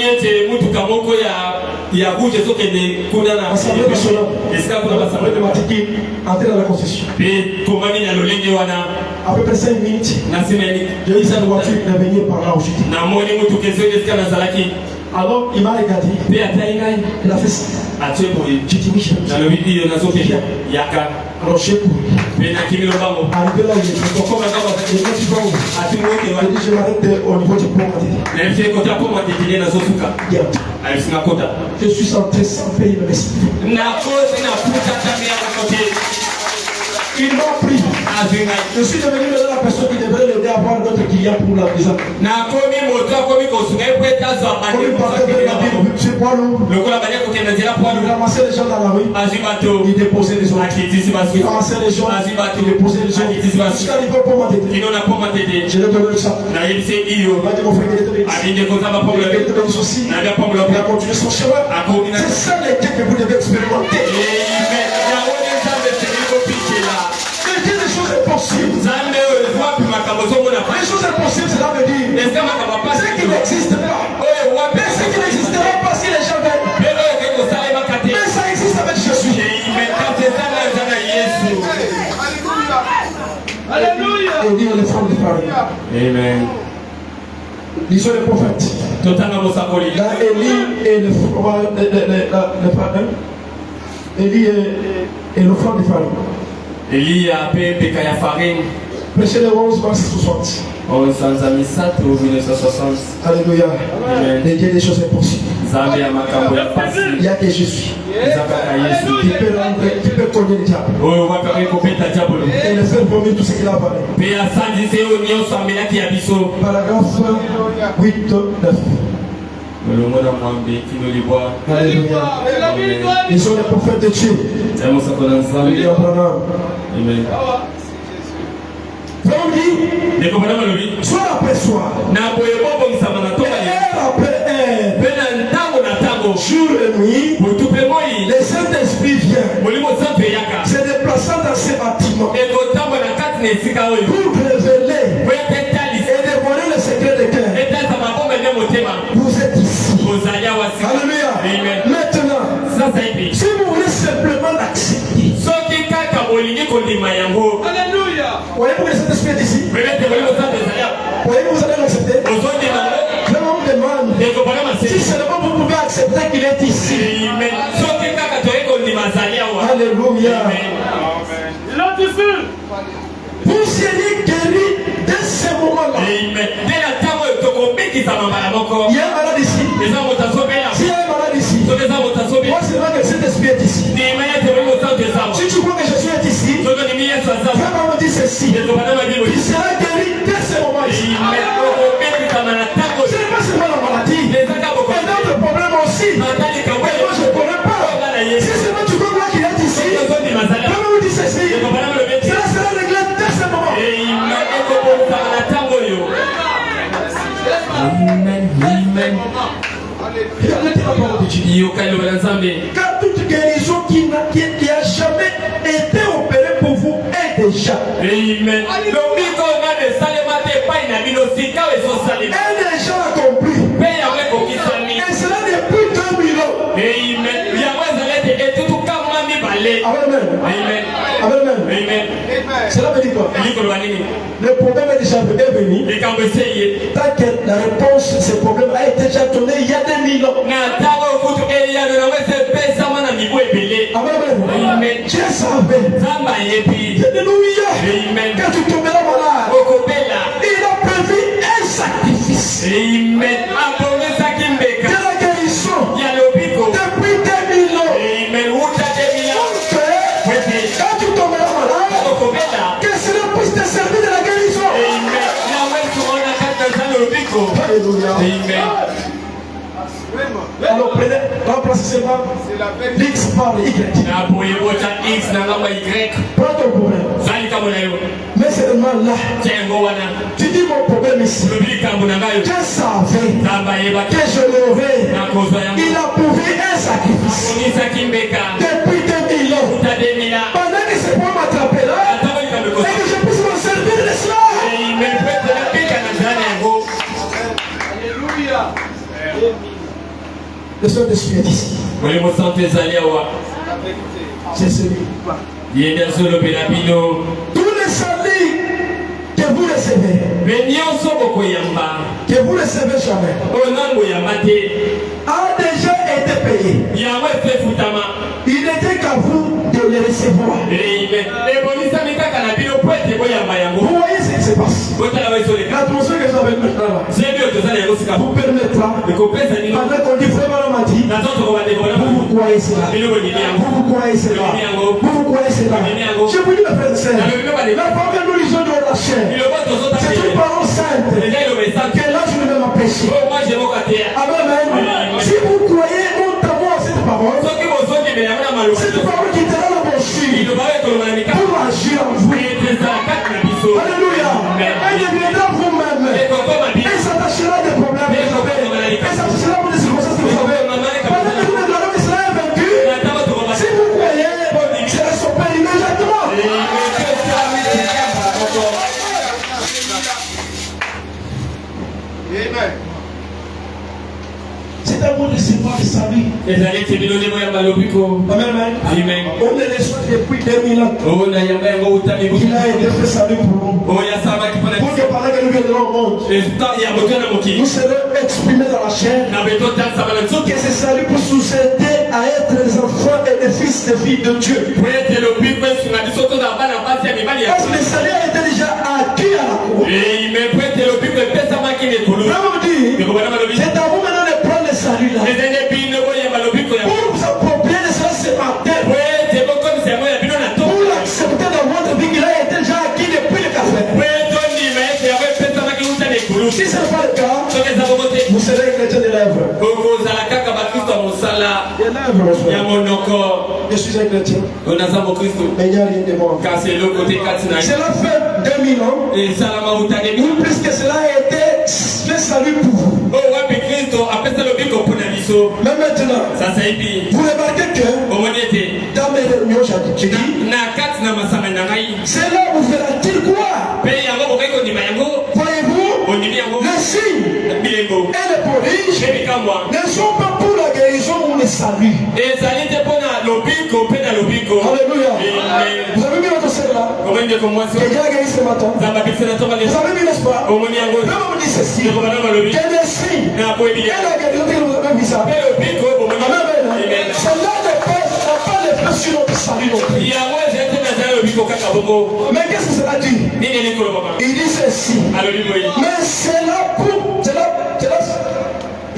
nationale de Matiki entrer dans la concession. À peu près 5 minutes, j'ai vu cette voiture qui est venue par là au chute. Alors il m'a regardé. Il a fait ça. J'ai dit oui, j'aime. Alors j'ai couru. Arrivé là, il est je m'arrête au niveau du pont. Je suis entré sans payer le respect. Ils m'ont pris. Je suis devenu la personne qui devrait l'aider à avoir d'autres clients pour la maison. C'est quoi l'eau? Il ramassait les gens dans la rue. Il déposait les autres. Il ramassait les gens. Il déposait les autres. Jusqu'à l'arrivée au pont Matete. Je l'ai donné le sac. Il m'a dit mon frère qu'il était béni. Il était béni aussi. Il a continué son chemin. C'est ça les que vous devez expérimenter. Mais il y a des choses impossibles. Les choses impossibles, cela veut dire ce qui n'existe pas. Mais ce qui n'existera pas si les gens veulent. Mais ça existe avec Jésus. Alléluia. Et dire les femmes de Paris. Amen. Lisons les prophètes. Là, Élie et le Élie et le frère de Pharaon. Élie a appelé Pekaya Farim. Prêchez les 11, verset 60. 11 Sanzamisat ou 1960. Alléluia. Amen. Les dieux des choses impossibles. Zambia Makambo ya Pasi. Il y a que Jésus. Zambia Yesu. Qui peut cogner le diable. Oyo wakari kopeta diabolo. Et le faire vomir tout ce qu'il a parlé. Pe asandi se o nyonso amelaki ya biso. Paragraphe 8, 9. Olomona mwambe kino libwa. Alléluia. Ils sont les prophètes de Dieu. Tamo sakona nzambe. William Branham. Amen. Frère dit, Neko bana malobi. soir après soir, Na boye bobo msamana toka ye. heure après heure, Pena ntango na tango. jour et nuit, Mutupe moi. le Saint-Esprit vient Molimo zambe yaka. se déplaçant dans ces bâtiments Eko tango na kati na esika oyo. pour révéler Boye tetalisi. et dévoiler le secret des cœurs. Etasa mabombe ne motema. Vous êtes ici. Kozali awasi. Alléluia. Amen. Maintenant, Sasa hivi. si vous voulez simplement l'accepter, Soki kaka bolingi kondima yango. Alléluia. voyez-vous que le Saint-Esprit est ici? Bebete molimo zambe zaya. Voyez-vous, vous allez l'accepter? Ozondima ngo. Là, on me demande Eko bana si masisi. seulement vous pouvez accepter qu'il est ici. Amen. Soki kaka toye kondima zali awa. Alléluia. Amen. Il est ici. Vous seriez guéri dès ce moment-là. Amen. Tena tango tokobikisa mambala moko. Il y a un malade ici. Eza motasobela. S'il y a un malade ici, Soki eza motasobela. moi c'est vrai que cet esprit est ici. Ndimanya te molimo zambe zawa. Si tu crois que Jésus est ici, Soki ndimi Yesu azawa. vraiment me dit ceci. Eko bana mabilo. Il sera guéri dès ce moment ici. Amen. Tokobikisa na tango. Ce n'est pas seulement la maladie. Ezaka boko. Et d'autres problèmes aussi. Matali Mais moi kawele. je ne connais pas. Si seulement tu crois qu'il est ici, Ozondima zali awa. vraiment me dit ceci. Eko bana malobi. Cela sera réglé dès ce moment. Amen. Eko bokisama na tango yo. Amen. Amen. Il a dit la parole de Dieu. Yoka ilobela nzambe. Car toute guérison qui a jamais été opérée pour vous est déjà. Amen. Lobiko nga de salema te epai na bino sika ezosalema. Est déjà accompli. Mpe yango ekokisami. Et cela depuis 2000 ans. Amen. Yango ezali ete etutu kama mibale. Amen. Amen. Amen. Amen. Cela veut dire quoi? Eli koloba nini? Le problème est déjà venu. Likambo eseye. Tant que la réponse à ce problème a été déjà donnée il y a 2000 ans. Na ntango kutu eyano yango esepesama na mibu ebele. Amen. Amen. Dieu savait. Nzambe ayebi. Alléluia. Amen. Quand tu tomberas malade, Okobela. il a prévu un sacrifice Amen. Abongisaki de mbeka. la guérison Ya lobiko. depuis 2000 ans. Amen. Uta debila. Fait, quand tu tomberas malade, Okobela. que cela puisse te servir de la guérison. Amen. Yawe tuona kata za lobiko. Alléluia. Amen. Vraiment. Alors prenez, remplacez seulement C'est la vérité. X par le Y. Na boyebota X na ngamba Y. Prends ton problème. Zali kamo na yo. Mais seulement là, Tengo wana. tu dis mon problème ici. Lobi kambo na ngayo. Dieu savait Nzamba yeba. que je l'aurais. Na kozwa yango. Il a prouvé un sacrifice Abonisaki mbeka. depuis 2000 ans. Uta debila. Pendant que ce point m'attraper là, Atako likambo et kosa. que je puisse m'en servir de cela. Amen. Pete na pika na zana yango. Alléluia. Le Saint-Esprit est ici. Molimo santo ezali awa. La vérité. C'est celui. Yende azolobela bino. Tous les saluts que vous recevez, Me nyonso bokoyamba. que vous recevez jamais, Oyo nango yamba te. a déjà été payé. Yango efutama. Il n'était qu'à vous de les recevoir. Amen. Ebonisami kaka na bino po ete boyamba yango. Vous voyez ce qui se passe. Botala baesoleka. L'atmosphère que j'avais maintenant là Zebi oyo tozali yango sika. vous permettra, Ekopesa nino. pendant qu'on dit vraiment la mati, Nazo tokobandeko na vous croyez cela. biloko nini yango. Vous croyez cela. Vous croyez cela. Je vous dis, mes frères et sœurs, la parole que nous lisons dans la chair, Biloko tozotaka c'est une ye. parole sainte. Eza eloba esante. Que là, je ne vais m'empêcher. Oyo mwa jemoka te. Amen. Si vous croyez notamment à cette parole, Soki bozondimela yango na maloba. cette parole qui était dans la brochure Liloba oyo ekoloba na mikako. pour agir en vous. Ezala kati na biso. Alléluia. Elle deviendra vous-même. Ekokoma bino. Elle s'attachera à des problèmes que vous avez. Elle s'attachera à des circonstances que vous avez. Pendant que nous déclarons que cela est vaincu, si vous croyez, cela s'opère immédiatement. C'est un bon recevoir de salut. Les années qui viennent de voir Malobiko. Amen. Amen. On est reçu depuis 2000 ans. Oh, na yamba yango utami Il a été fait salut pour nous. oh, ya sama qui Pour que pendant que nous viendrons au monde, et tant ya botana moki. nous serons exprimés dans la chair. Na beto tan sama na tsoke. Que ce salut pour nous aider à être les enfants et les fils et filles de Dieu. Prête le bibé sur la bisoto da bana basi ya mibali ya. Parce que le salut a été déjà acquis à la croix. Et il me prête le bibé pesa maki ne kulu. Vraiment dit, Ndiko bana malobi. c'est à vous maintenant de prendre le salut là. Les années bino bo ya malobiko ya. Pour vous approprier de ça ce matin. Prête bo comme c'est moi ya bino na to. Pour l'accepter dans votre vie qu'il a été déjà acquis depuis le café. Prête ni me ya pesa maki utane kulu. Si ce n'est pas le cas, Soke za bobote. vous serez chrétien de l'œuvre. Koko za la kaka ba Kristo musala. De l'œuvre, mon Ya frère. monoko. Je suis un chrétien. On a ça mon Kristo. Mais il n'y a rien de moi. Car c'est le côté katina. Cela fait 2000 ans. Et salama utane Ou plus que cela a été fait salut pour vous. Oh wapi Kristo apesa lobiko pona biso. Mais maintenant, Sasa hivi vous remarquez que omoni ete dans mes réunions, j'ai dit, na kati na masanga na ngai cela vous fera-t-il quoi? pe yango bokai kondima yango Voyez-vous, ondimi yango les signes bilembo et les prodiges pe bikamwa ne sont pas pour la guérison ou le salut. ezali te mpona lobiko pe na lobiko. Alléluia. Amen. Vous avez vu notre sœur là? omoni ndeko mwasi Qui a guéri ce matin? nzambe abikisana Vous tobalesa avez vu, n'est-ce pas? omoni yango Vraiment, on dit ceci. ndeko bana balobi Qu'il y a des signes na boyebi et la guérison que vous avez vu ça. pe lobiko bomoni Amen. Amen. Cela n'a pas d'effet sur notre salut non plus. yango ezali te nazali lobiko kaka bongo Mais qu'est-ce que cela dit? nini eli kolobama Il dit ceci. alobi boye Mais c'est là pour.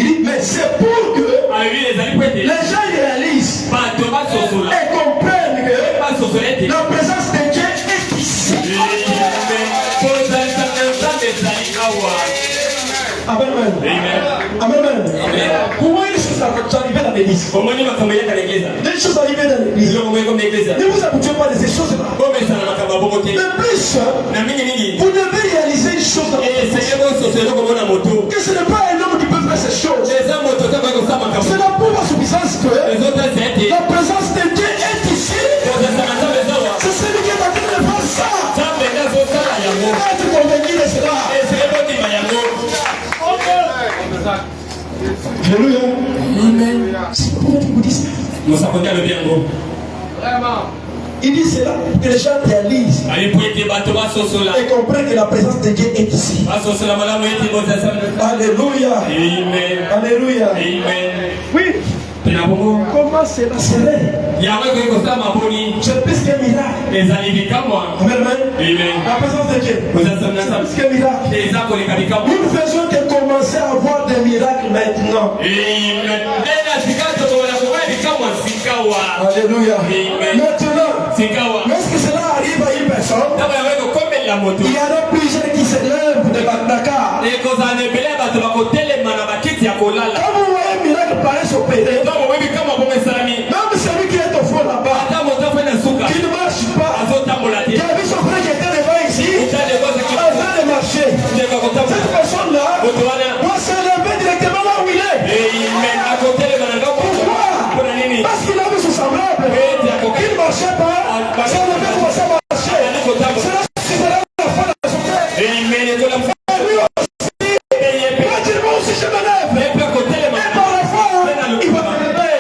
Il dit, mais c'est pour que alobi ezali po ete les gens y réalisent bato basosola et comprennent que basosola ete la présence de Dieu est ici. Amen. Amen. Pourquoi une chose arrivée dans l'église? Des choses arrivées dans l'église. Ne vous habituez pas à ces choses-là. Mais plus, vous devez réaliser une chose dans l'église. Que ce n'est pas un homme qui peut faire ces choses. C'est la pour la suffisance que la présence de Dieu est ici. C'est celui qui est en train de faire ça. Être convaincu de cela. Alléluia. Amen. C'est pourquoi tu vous dis ça. Vraiment. Il dit cela pour que les gens réalisent et comprennent que la présence de Dieu est ici. Alléluia. Alléluia. Oui. Comment cela serait? C'est plus qu'un miracle. Amen. La présence de Dieu. C'est plus qu'un miracle. Nous ne faisons que commencer à avoir des miracles maintenant. Alléluia. Maintenant, lorsque cela arrive à une personne, il y en a plusieurs qui se lèvent de Dakar. Quand vous voyez un miracle paraît s'opérer, même celui qui est au fond là-bas, qui ne marche pas, qui a vu son frère qui était devant ici, en train de marcher, cette personne-là doit se lever directement là où il est. Pourquoi? Parce qu'il a vu son semblable qui ne marchait pas, ça ne fait commencer à marcher. Cela suffira la foi dans son cœur. Lui aussi, quand il va aussi je me lève, et par la foi, il va me lever.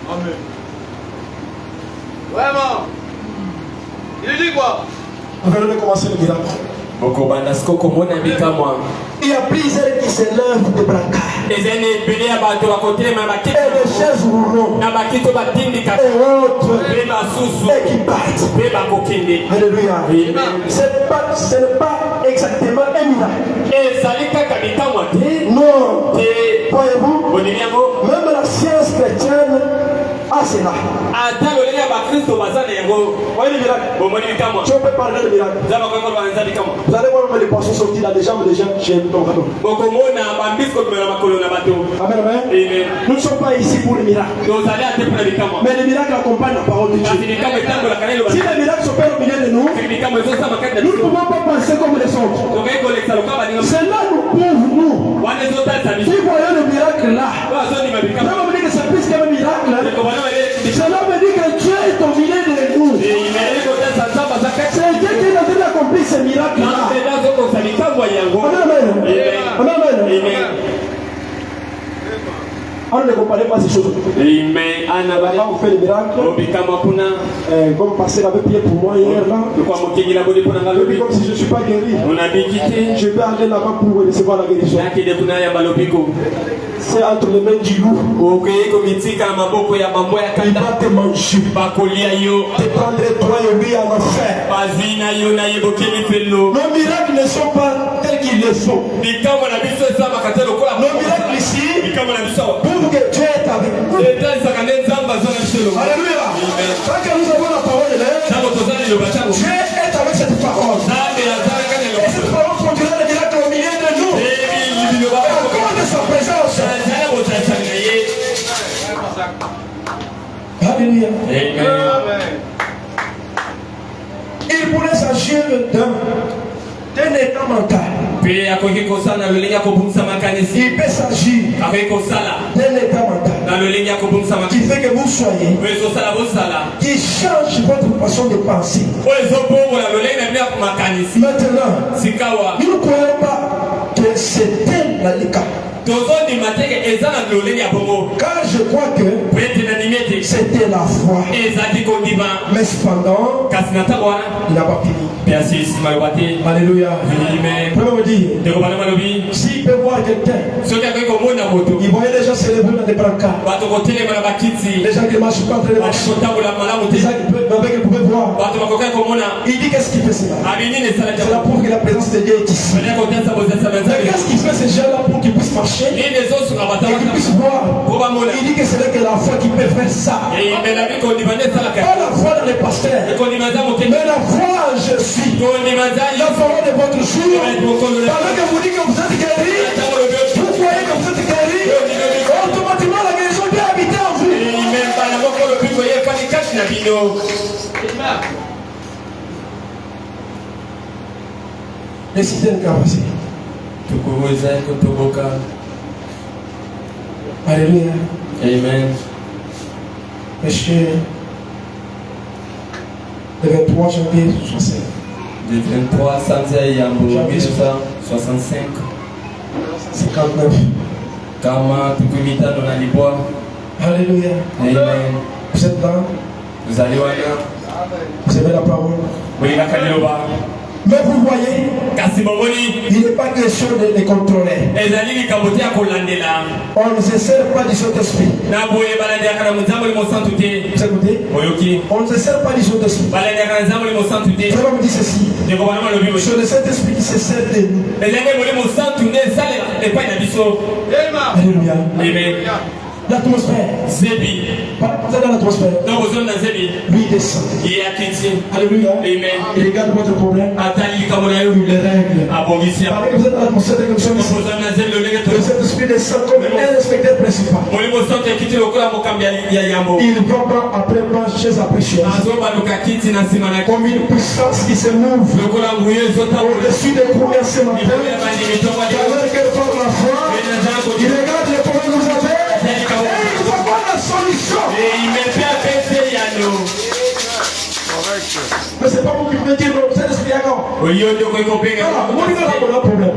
Amen. Vraiment. Il dit quoi? On va commencer le miracle. Il y a plusieurs qui se lèvent de brancard. Et des chaises roulantes. Et autres. Et qui partent. Alléluia. Ce n'est pas exactement un miracle. Non. Voyez-vous, même la science chrétienne a cela. Voyez le miracle. Tu peux parler de miracle. Vous allez voir les poissons sortir dans les jambes des gens chez ton cadeau. Amen, amen. Nous ne sommes pas ici pour les miracles. Mais les miracles accompagnent la parole de Dieu. Si les miracles s'opèrent au milieu de nous, nous ne pouvons pas penser comme les autres. Cela nous prouve, nous, qui voyons le miracle là. Cela me dit que c'est plus qu'un miracle. Cela me dit que Dieu est au milieu de nous. C'est Dieu qui est en train d'accomplir ce miracle là. On ne compare pas ces choses. Amen. Là, on fait des miracles. Comme passer avec Pierre pour moi hier là. Comme si je ne suis pas guéri. Je vais aller là-bas pour recevoir la guérison. C'est entre les mains du loup. Il va te manger. Te prendre toi et lui en enfer. Nos miracles ne sont pas tels qu'ils le sont. Nos miracles ici, pour que Dieu est avec nous. Alléluia. Quand nous avons la parole de Dieu, Dieu est avec cette parole. Et cette parole produira des miracles au milieu de nous. Encore de sa présence. Alléluia. Il pourrait s'agir d'un état mental. Il peut s'agir d'un état mental qui fait que vous soyez, qui change votre façon de penser. Maintenant, nous ne croyons pas que c'était le cas. Car je crois que c'était la foi. Mais cependant, il n'a pas fini. Alléluia. S'il peut voir quelqu'un, il voyait les gens célébrer dans des brancards. Les gens qui marchent pas en train de marcher. Les gens qui pouvaient voir. Il dit qu'est-ce qu'il fait cela? Cela prouve que la présence de Dieu est ici. Qu'est-ce qu'il fait ces gens-là pour qu'ils puissent marcher et qu'ils puissent voir? Il dit que c'est là que la foi qui peut faire ça. Pas la foi dans les pasteurs, mais la foi en Jésus. La parole de votre jour. Pendant que vous dites que vous êtes guéri, vous croyez que vous êtes guéri, automatiquement la guérison vient habiter en vous. Décidez de commencer. Alléluia. Amen. Monsieur, le 23 janvier 65. Le 23 janvier 1965. 59. Kama tukumita dans la liboire. Alléluia. Amen. Vous êtes là? Vous allez voir. Vous avez la parole. Oui, la kaliloba. Mais vous voyez, il n'est pas question de les contrôler. On ne se sert pas du Saint-Esprit. Vous écoutez? On ne se sert pas du Saint-Esprit. Frère me dit ceci. C'est le Saint-Esprit qui se sert de nous. Alléluia. L'atmosphère. Pas dans l'atmosphère. Lui descend. Alléluia. Il regarde votre problème. Il les règle. Pendant que vous êtes dans l'atmosphère de comme ça, le Saint-Esprit descend comme un inspecteur principal. Il va pas après pas chaise après chaise. Comme une puissance qui se move au-dessus des courants ce matin. Alors qu'elle parle la foi, il regarde les problèmes que vous avez. Et il va voir la solution. Mais c'est pas vous qui pouvez dire non, c'est l'esprit à quand. Voilà, moi il va avoir un problème.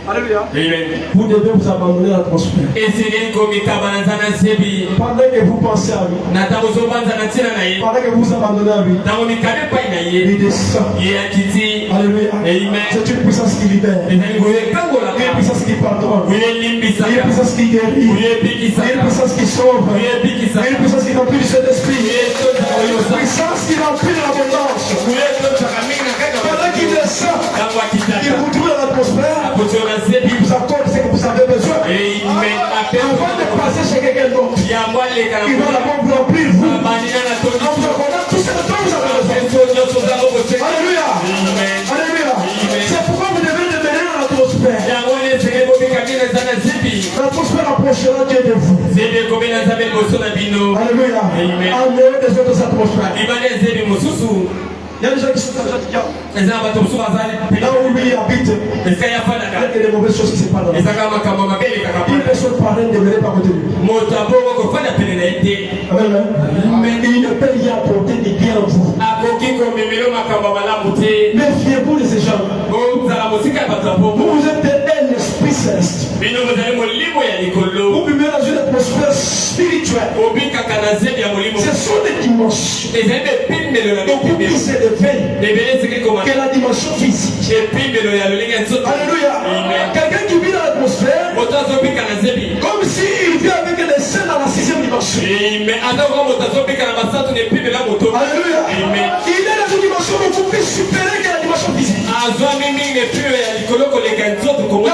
Alléluia. Vous devez vous abandonner à l'atmosphère. Pendant que vous pensez à lui, pendant que vous vous abandonnez à lui, il descend. Alléluia. C'est une puissance qui libère. Une puissance qui pardonne. Une puissance qui guérit. Une puissance qui sauve. Une puissance qui remplit du Saint-Esprit. Une puissance qui remplit l'abondance. Pendant qu'il descend, il vous trouve dans l'atmosphère. Il vous accorde ce que vous avez besoin. Avant de passer chez quelqu'un d'autre, il va d'abord vous remplir vous. En vous accordant tout ce dont vous avez besoin. Alléluia. Alléluia. C'est pourquoi vous devez demeurer dans l'atmosphère. L'atmosphère approchera Dieu de vous. Alléluia. En dehors des autres atmosphères. Il y a des gens qui sont déjà là où lui habite. Il y a des mauvaises choses qui se passent dans lui. Une personne pareille ne devrait pas côté de lui. Amen. Mais il ne peut rien apporter de bien en vous. Méfiez-vous de ces gens. Vous êtes un esprit céleste. Beaucoup qui s'élèvent que la dimension physique. Alléluia. Quelqu'un qui vit dans l'atmosphère, comme s'il vit avec les scènes dans la 6e dimension. Alléluia. Il est dans une dimension beaucoup plus supérieure que la dimension physique. La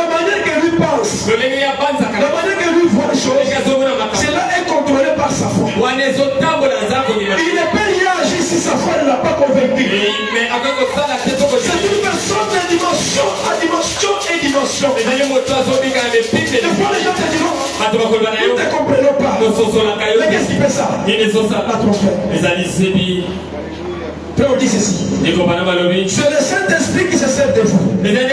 manière que lui pense, la manière que lui voit les choses, cela est contrôlé par sa foi. Il ne peut rien agir si sa foi ne l'a pas convaincu. C'est une personne de dimension à dimension et dimension. Des fois les gens te diront, nous ne te comprenons pas. Mais qu'est-ce qui fait ça? L'atmosphère. On dit ceci. C'est le Saint-Esprit qui se sert de vous. Voyez,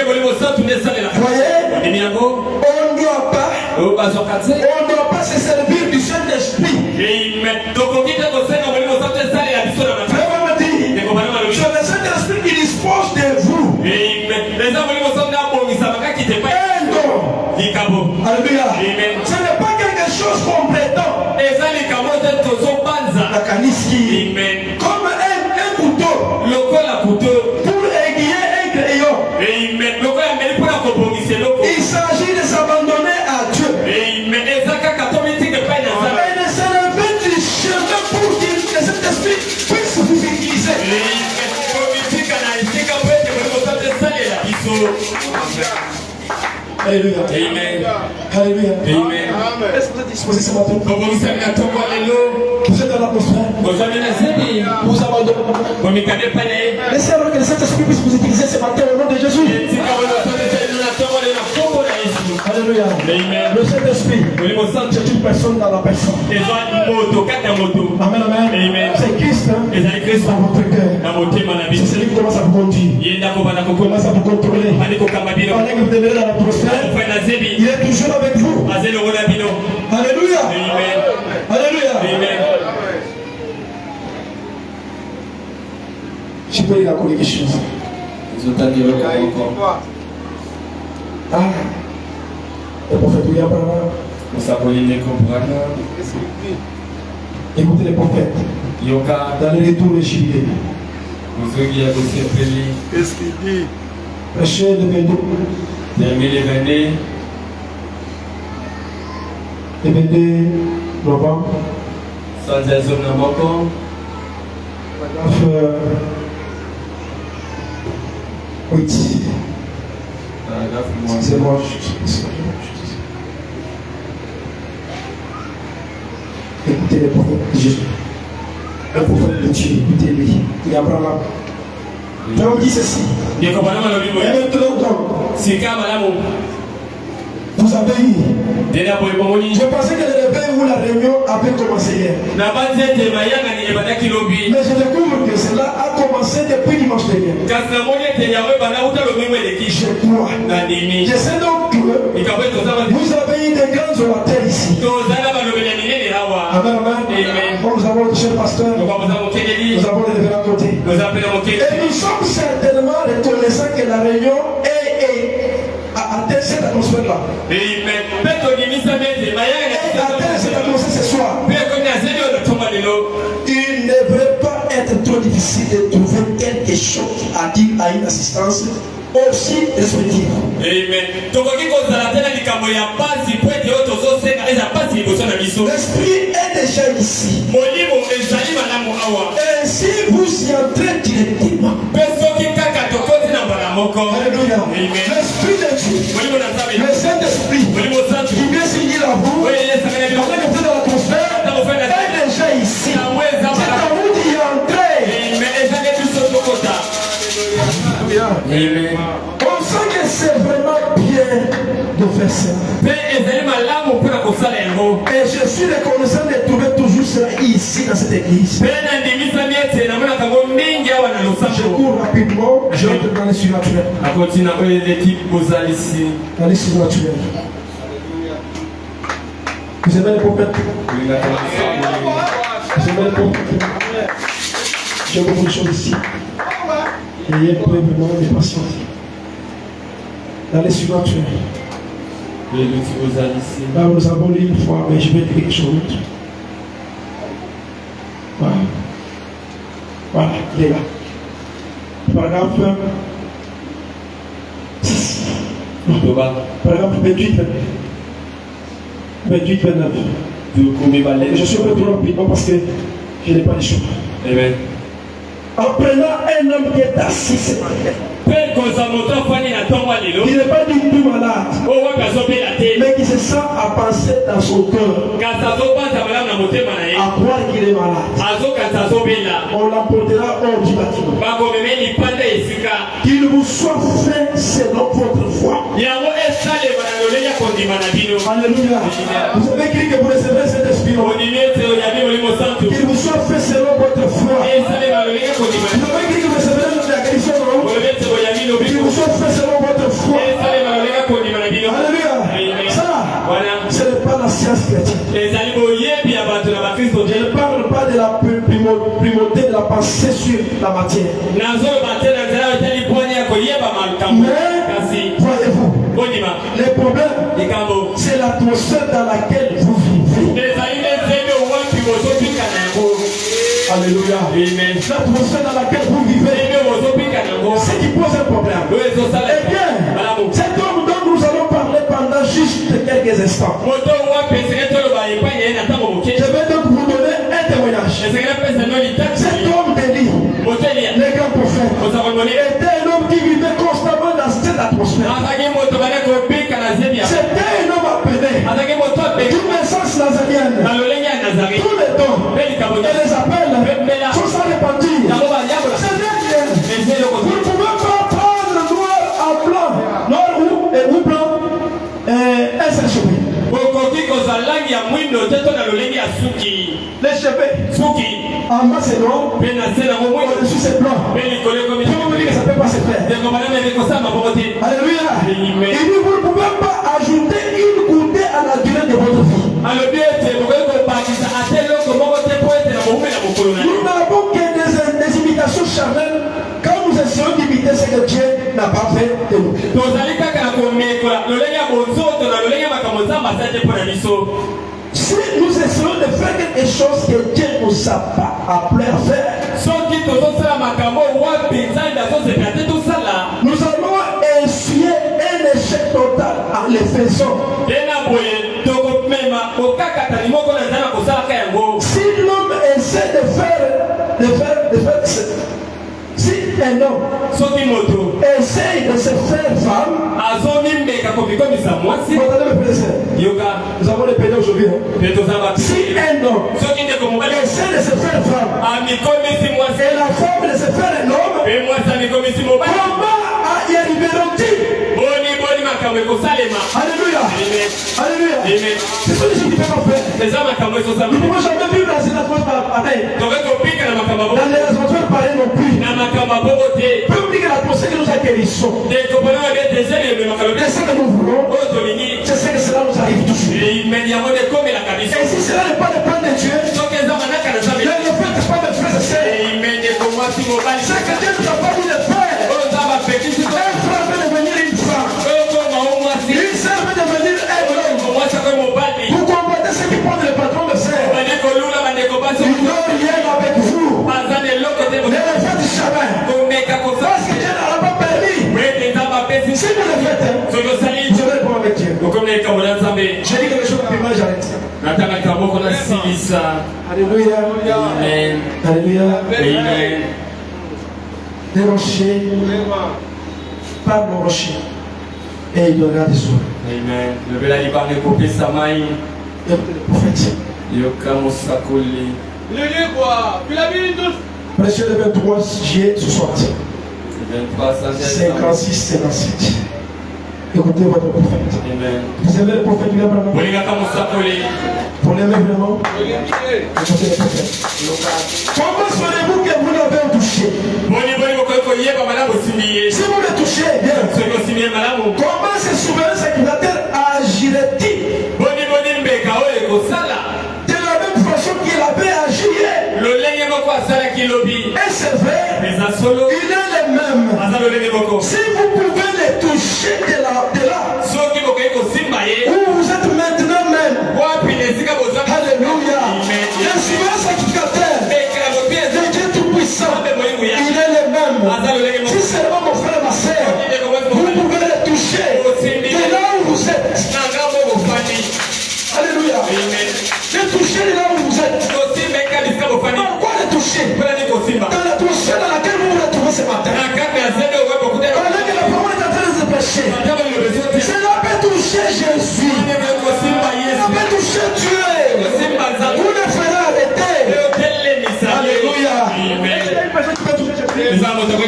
on ne doit pas se servir du Saint-Esprit. C'est le Saint-Esprit qui dispose de vous. Alléluia. Ce n'est pas quelque chose qu'on prétend. Comme un couteau pour aiguiller un crayon. Il s'agit de s'abandonner à Dieu. Et de se lever du chemin pour que cet esprit puisse vous utiliser. Alléluia. Amen. Alléluia. Amen. Est-ce que vous êtes disposés ce matin? Vous êtes dans l'atmosphère. Vous abandonnez. Laissez alors que le Saint-Esprit puisse vous utiliser ce matin au nom de Jésus. Alléluia. Le Saint-Esprit, c'est une personne dans la personne. Amen, amen. C'est Christ, dans votre cœur. C'est celui qui commence à vous conduire. Il commence à vous contrôler. Pendant que vous demeurez dans l'atmosphère, il est toujours avec vous. Alléluia. Alléluia. Je peux y raconter quelque chose. Ah, le prophète William Branham. Écoutez les prophètes. Dans le retour de juillet. Qu'est-ce qu'il dit? Prêchez le 22. Le 22 novembre. Oui. C'est moi. Écoutez les prophètes de Jésus. Le prophète de Dieu, écoutez-lui. Il y a Abraham. On dit ceci. Et maintenant donc, vous avez eu. Je pensais que le réveil ou la réunion avait commencé hier. Mais je découvre que cela a commencé depuis dimanche dernier. Je crois. Je sais donc que vous avez eu des grands orateurs ici. Amen, amen. Nous avons le chef pasteur. Nous avons le révérend côté. Et nous sommes certainement reconnaissants que la réunion a atteint cette atmosphère-là. Et atteint cette atmosphère ce soir. Il ne devrait pas être trop difficile de trouver quelque chose à dire à une assistance aussi respective. L'esprit est déjà ici. Et si vous y entrez directement, alléluia, l'esprit de Dieu, le Saint-Esprit, qui vient s'unir à vous, pendant que vous êtes dans l'atmosphère, est déjà ici. C'est à vous d'y entrer. On sent que c'est vraiment bien de faire ça. Et je suis reconnaissant de trouver toujours cela ici dans cette église. Je cours rapidement, je rentre dans les surnaturels. Dans les surnaturels. Vous aimez les prophètes? Vous aimez les prophètes? J'ai beaucoup de choses ici. Ayez probablement des patients. Dans les surnaturels. Là, nous avons lu une fois, mais je vais dire quelque chose. Voilà. Voilà, il est là. Paragraphe 6. Paragraphe 28, 28, 29. Je suis un peu trop rapide parce que je n'ai pas les choix. Amen. En prenant un homme qui est assis sur la terre, il n'est pas du tout malade, mais qui se sent à penser dans son cœur, à croire qu'il est malade. On l'emportera hors du bâtiment. Qu'il vous soit fait selon votre foi. Alléluia. Vous avez écrit que vous recevez cet esprit. Qu'il vous soit fait selon votre foi. Vous avez écrit que vous recevez la guérison. Qu'il vous soit fait selon votre foi. Alléluia. Ça, ce n'est pas la science chrétienne. Je ne parle pas de la primauté de la pensée sur la matière. Mais, voyez-vous, les problèmes, c'est l'atmosphère dans laquelle vous vivez. Alléluia. L'atmosphère dans laquelle vous vivez, ce qui pose un problème. Eh bien, cet homme dont nous allons parler pendant juste quelques instants, je vais donc vous donner un témoignage. Cet homme d'Élie, le grand prophète, était un homme qui vivait constamment dans cette atmosphère. C'était un homme appelé d'une naissance nazarienne. Tous les dons et les appels sont sans répandir. C'est bien. Vous ne pouvez pas prendre noir à blanc, noir ou blanc, un seul cheveu. Les cheveux en bas c'est noir, au-dessus c'est blanc. Comment vous dire que ça ne peut pas se faire? Alléluia. Il dit vous ne pouvez pas ajouter une goutée à la durée de votre vie. Nous n'avons que des imitations charnelles quand nous essayons d'imiter ce que Dieu n'a pas fait de nous. Si nous essayons de faire quelque chose que Dieu nous a pas appelé à faire, nous allons essuyer un échec total en le faisant. Si l'homme essaie de faire si un homme essaye de se faire femme, vous allez me nous avons les pédés aujourd'hui. Si un homme essaie de se faire femme, et la femme de se faire un homme, comment y arriveront-ils? Alléluia. Alléluia. C'est ce que je ne peux pas faire. Nous ne pouvons jamais vivre dans une atmosphère pareille. Dans les atmosphères pareilles non plus. Peu me dire que l'atmosphère que nous acquérissons, c'est ce que nous voulons, c'est ce que cela nous arrive toujours. Et si cela n'est pas le plan de Dieu, ne le faites pas, mes frères et sœurs. Ce que Dieu nous a pas dit de faire. Un frère veut devenir une femme. Une sœur veut devenir un homme. Vous comprenez ce qui prend le patron de sœur. Il n'a rien avec vous. Ne le faites jamais. Parce que Dieu n'aura pas permis. Si vous le faites, je vais répondre avec Dieu. J'ai dit quelque chose rapidement, j'arrête. Alléluia. Amen. Alléluia. Amen. Les rochers parlent aux rochers et il donnera des eaux. Amen. Le bel alibane copie samai. Le prophète. Yokamusakuli. Il dit quoi? Puis la Bible tous. Précieux le 23 juillet 60. 56, 57. Écoutez votre prophète. Amen. Vous aimez le prophète du Abraham? Vous l'aimez vraiment? Écoutez le prophète. Comment saurez-vous que vous l'avez touché? Si vous le touchez bien, comment ce souverain sacrificateur agirait-il de la même façon qu'il avait agi hier? Et c'est vrai, il est le même. Si vous pouvez le toucher de là où vous êtes maintenant même, alléluia, le souverain sacrificateur de Dieu Tout-Puissant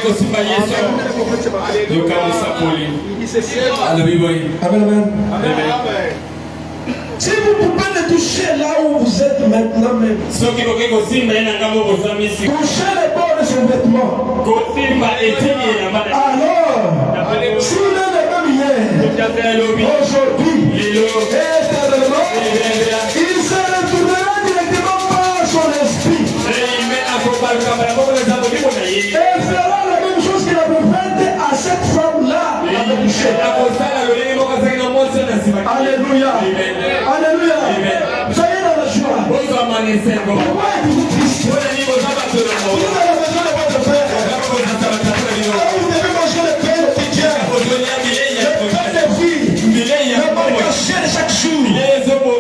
kosimba Yesu. Yoka musapoli. Alléluia. Amen, amen. Amen. Si vous pouvez le toucher là où vous êtes maintenant même, Soki boke kosimba yena ngambo kozamisi. touchez les bords de ses vêtements. Kosimba etini na bana. Alors, s'il est le même hier, aujourd'hui, éternellement, il se retournera directement par son esprit et fera la même chose qu'il avait faite à cette femme-là. Alléluia. Alléluia. Soyez dans la joie. Pourquoi êtes-vous triste? Vous êtes à la maison de votre père. Vous devez manger le pain quotidien. Le pain des filles. Le pain caché de chaque jour.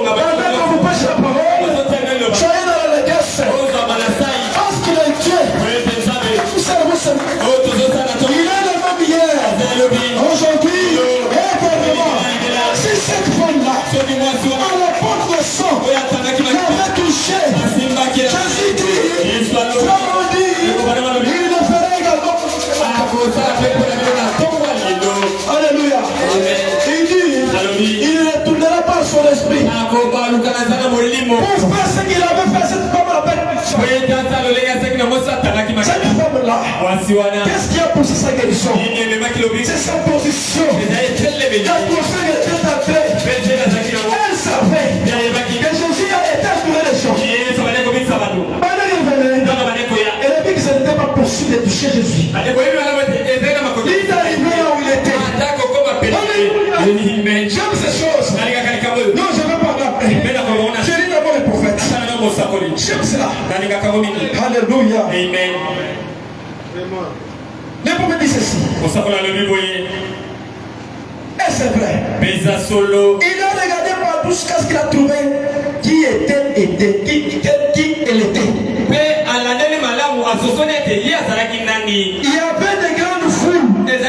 Pendant que vous passez la parole, soyez dans l'allégresse. Parce qu'il est Dieu. Vous savez, il est le même hier. Aujourd'hui, éternellement. Si cette femme-là, à la porte de sang, qui avait touché, Jésus dit, Frère dit, il le ferait également. Alléluia. Il dit, il ne retournera pas son esprit. Pour faire ce qu'il avait fait, cette femme-là. Cette femme-là, qu'est-ce qui a poussé sa guérison? C'est sa position. L'atmosphère était entrée. Elle savait que Jésus a éteint les gens. Pendant qu'il venait, elle a dit que ce n'était pas possible de toucher Jésus. Il est arrivé là où il était. J'aime ces choses. Non, je ne veux pas l'appeler. Je lis d'abord les prophètes. J'aime cela. Alléluia. Amen. Les prophètes disent ceci. Et c'est vrai. Il a regardé partout jusqu'à ce qu'il a trouvé qui elle était. Il y avait des grandes foules, des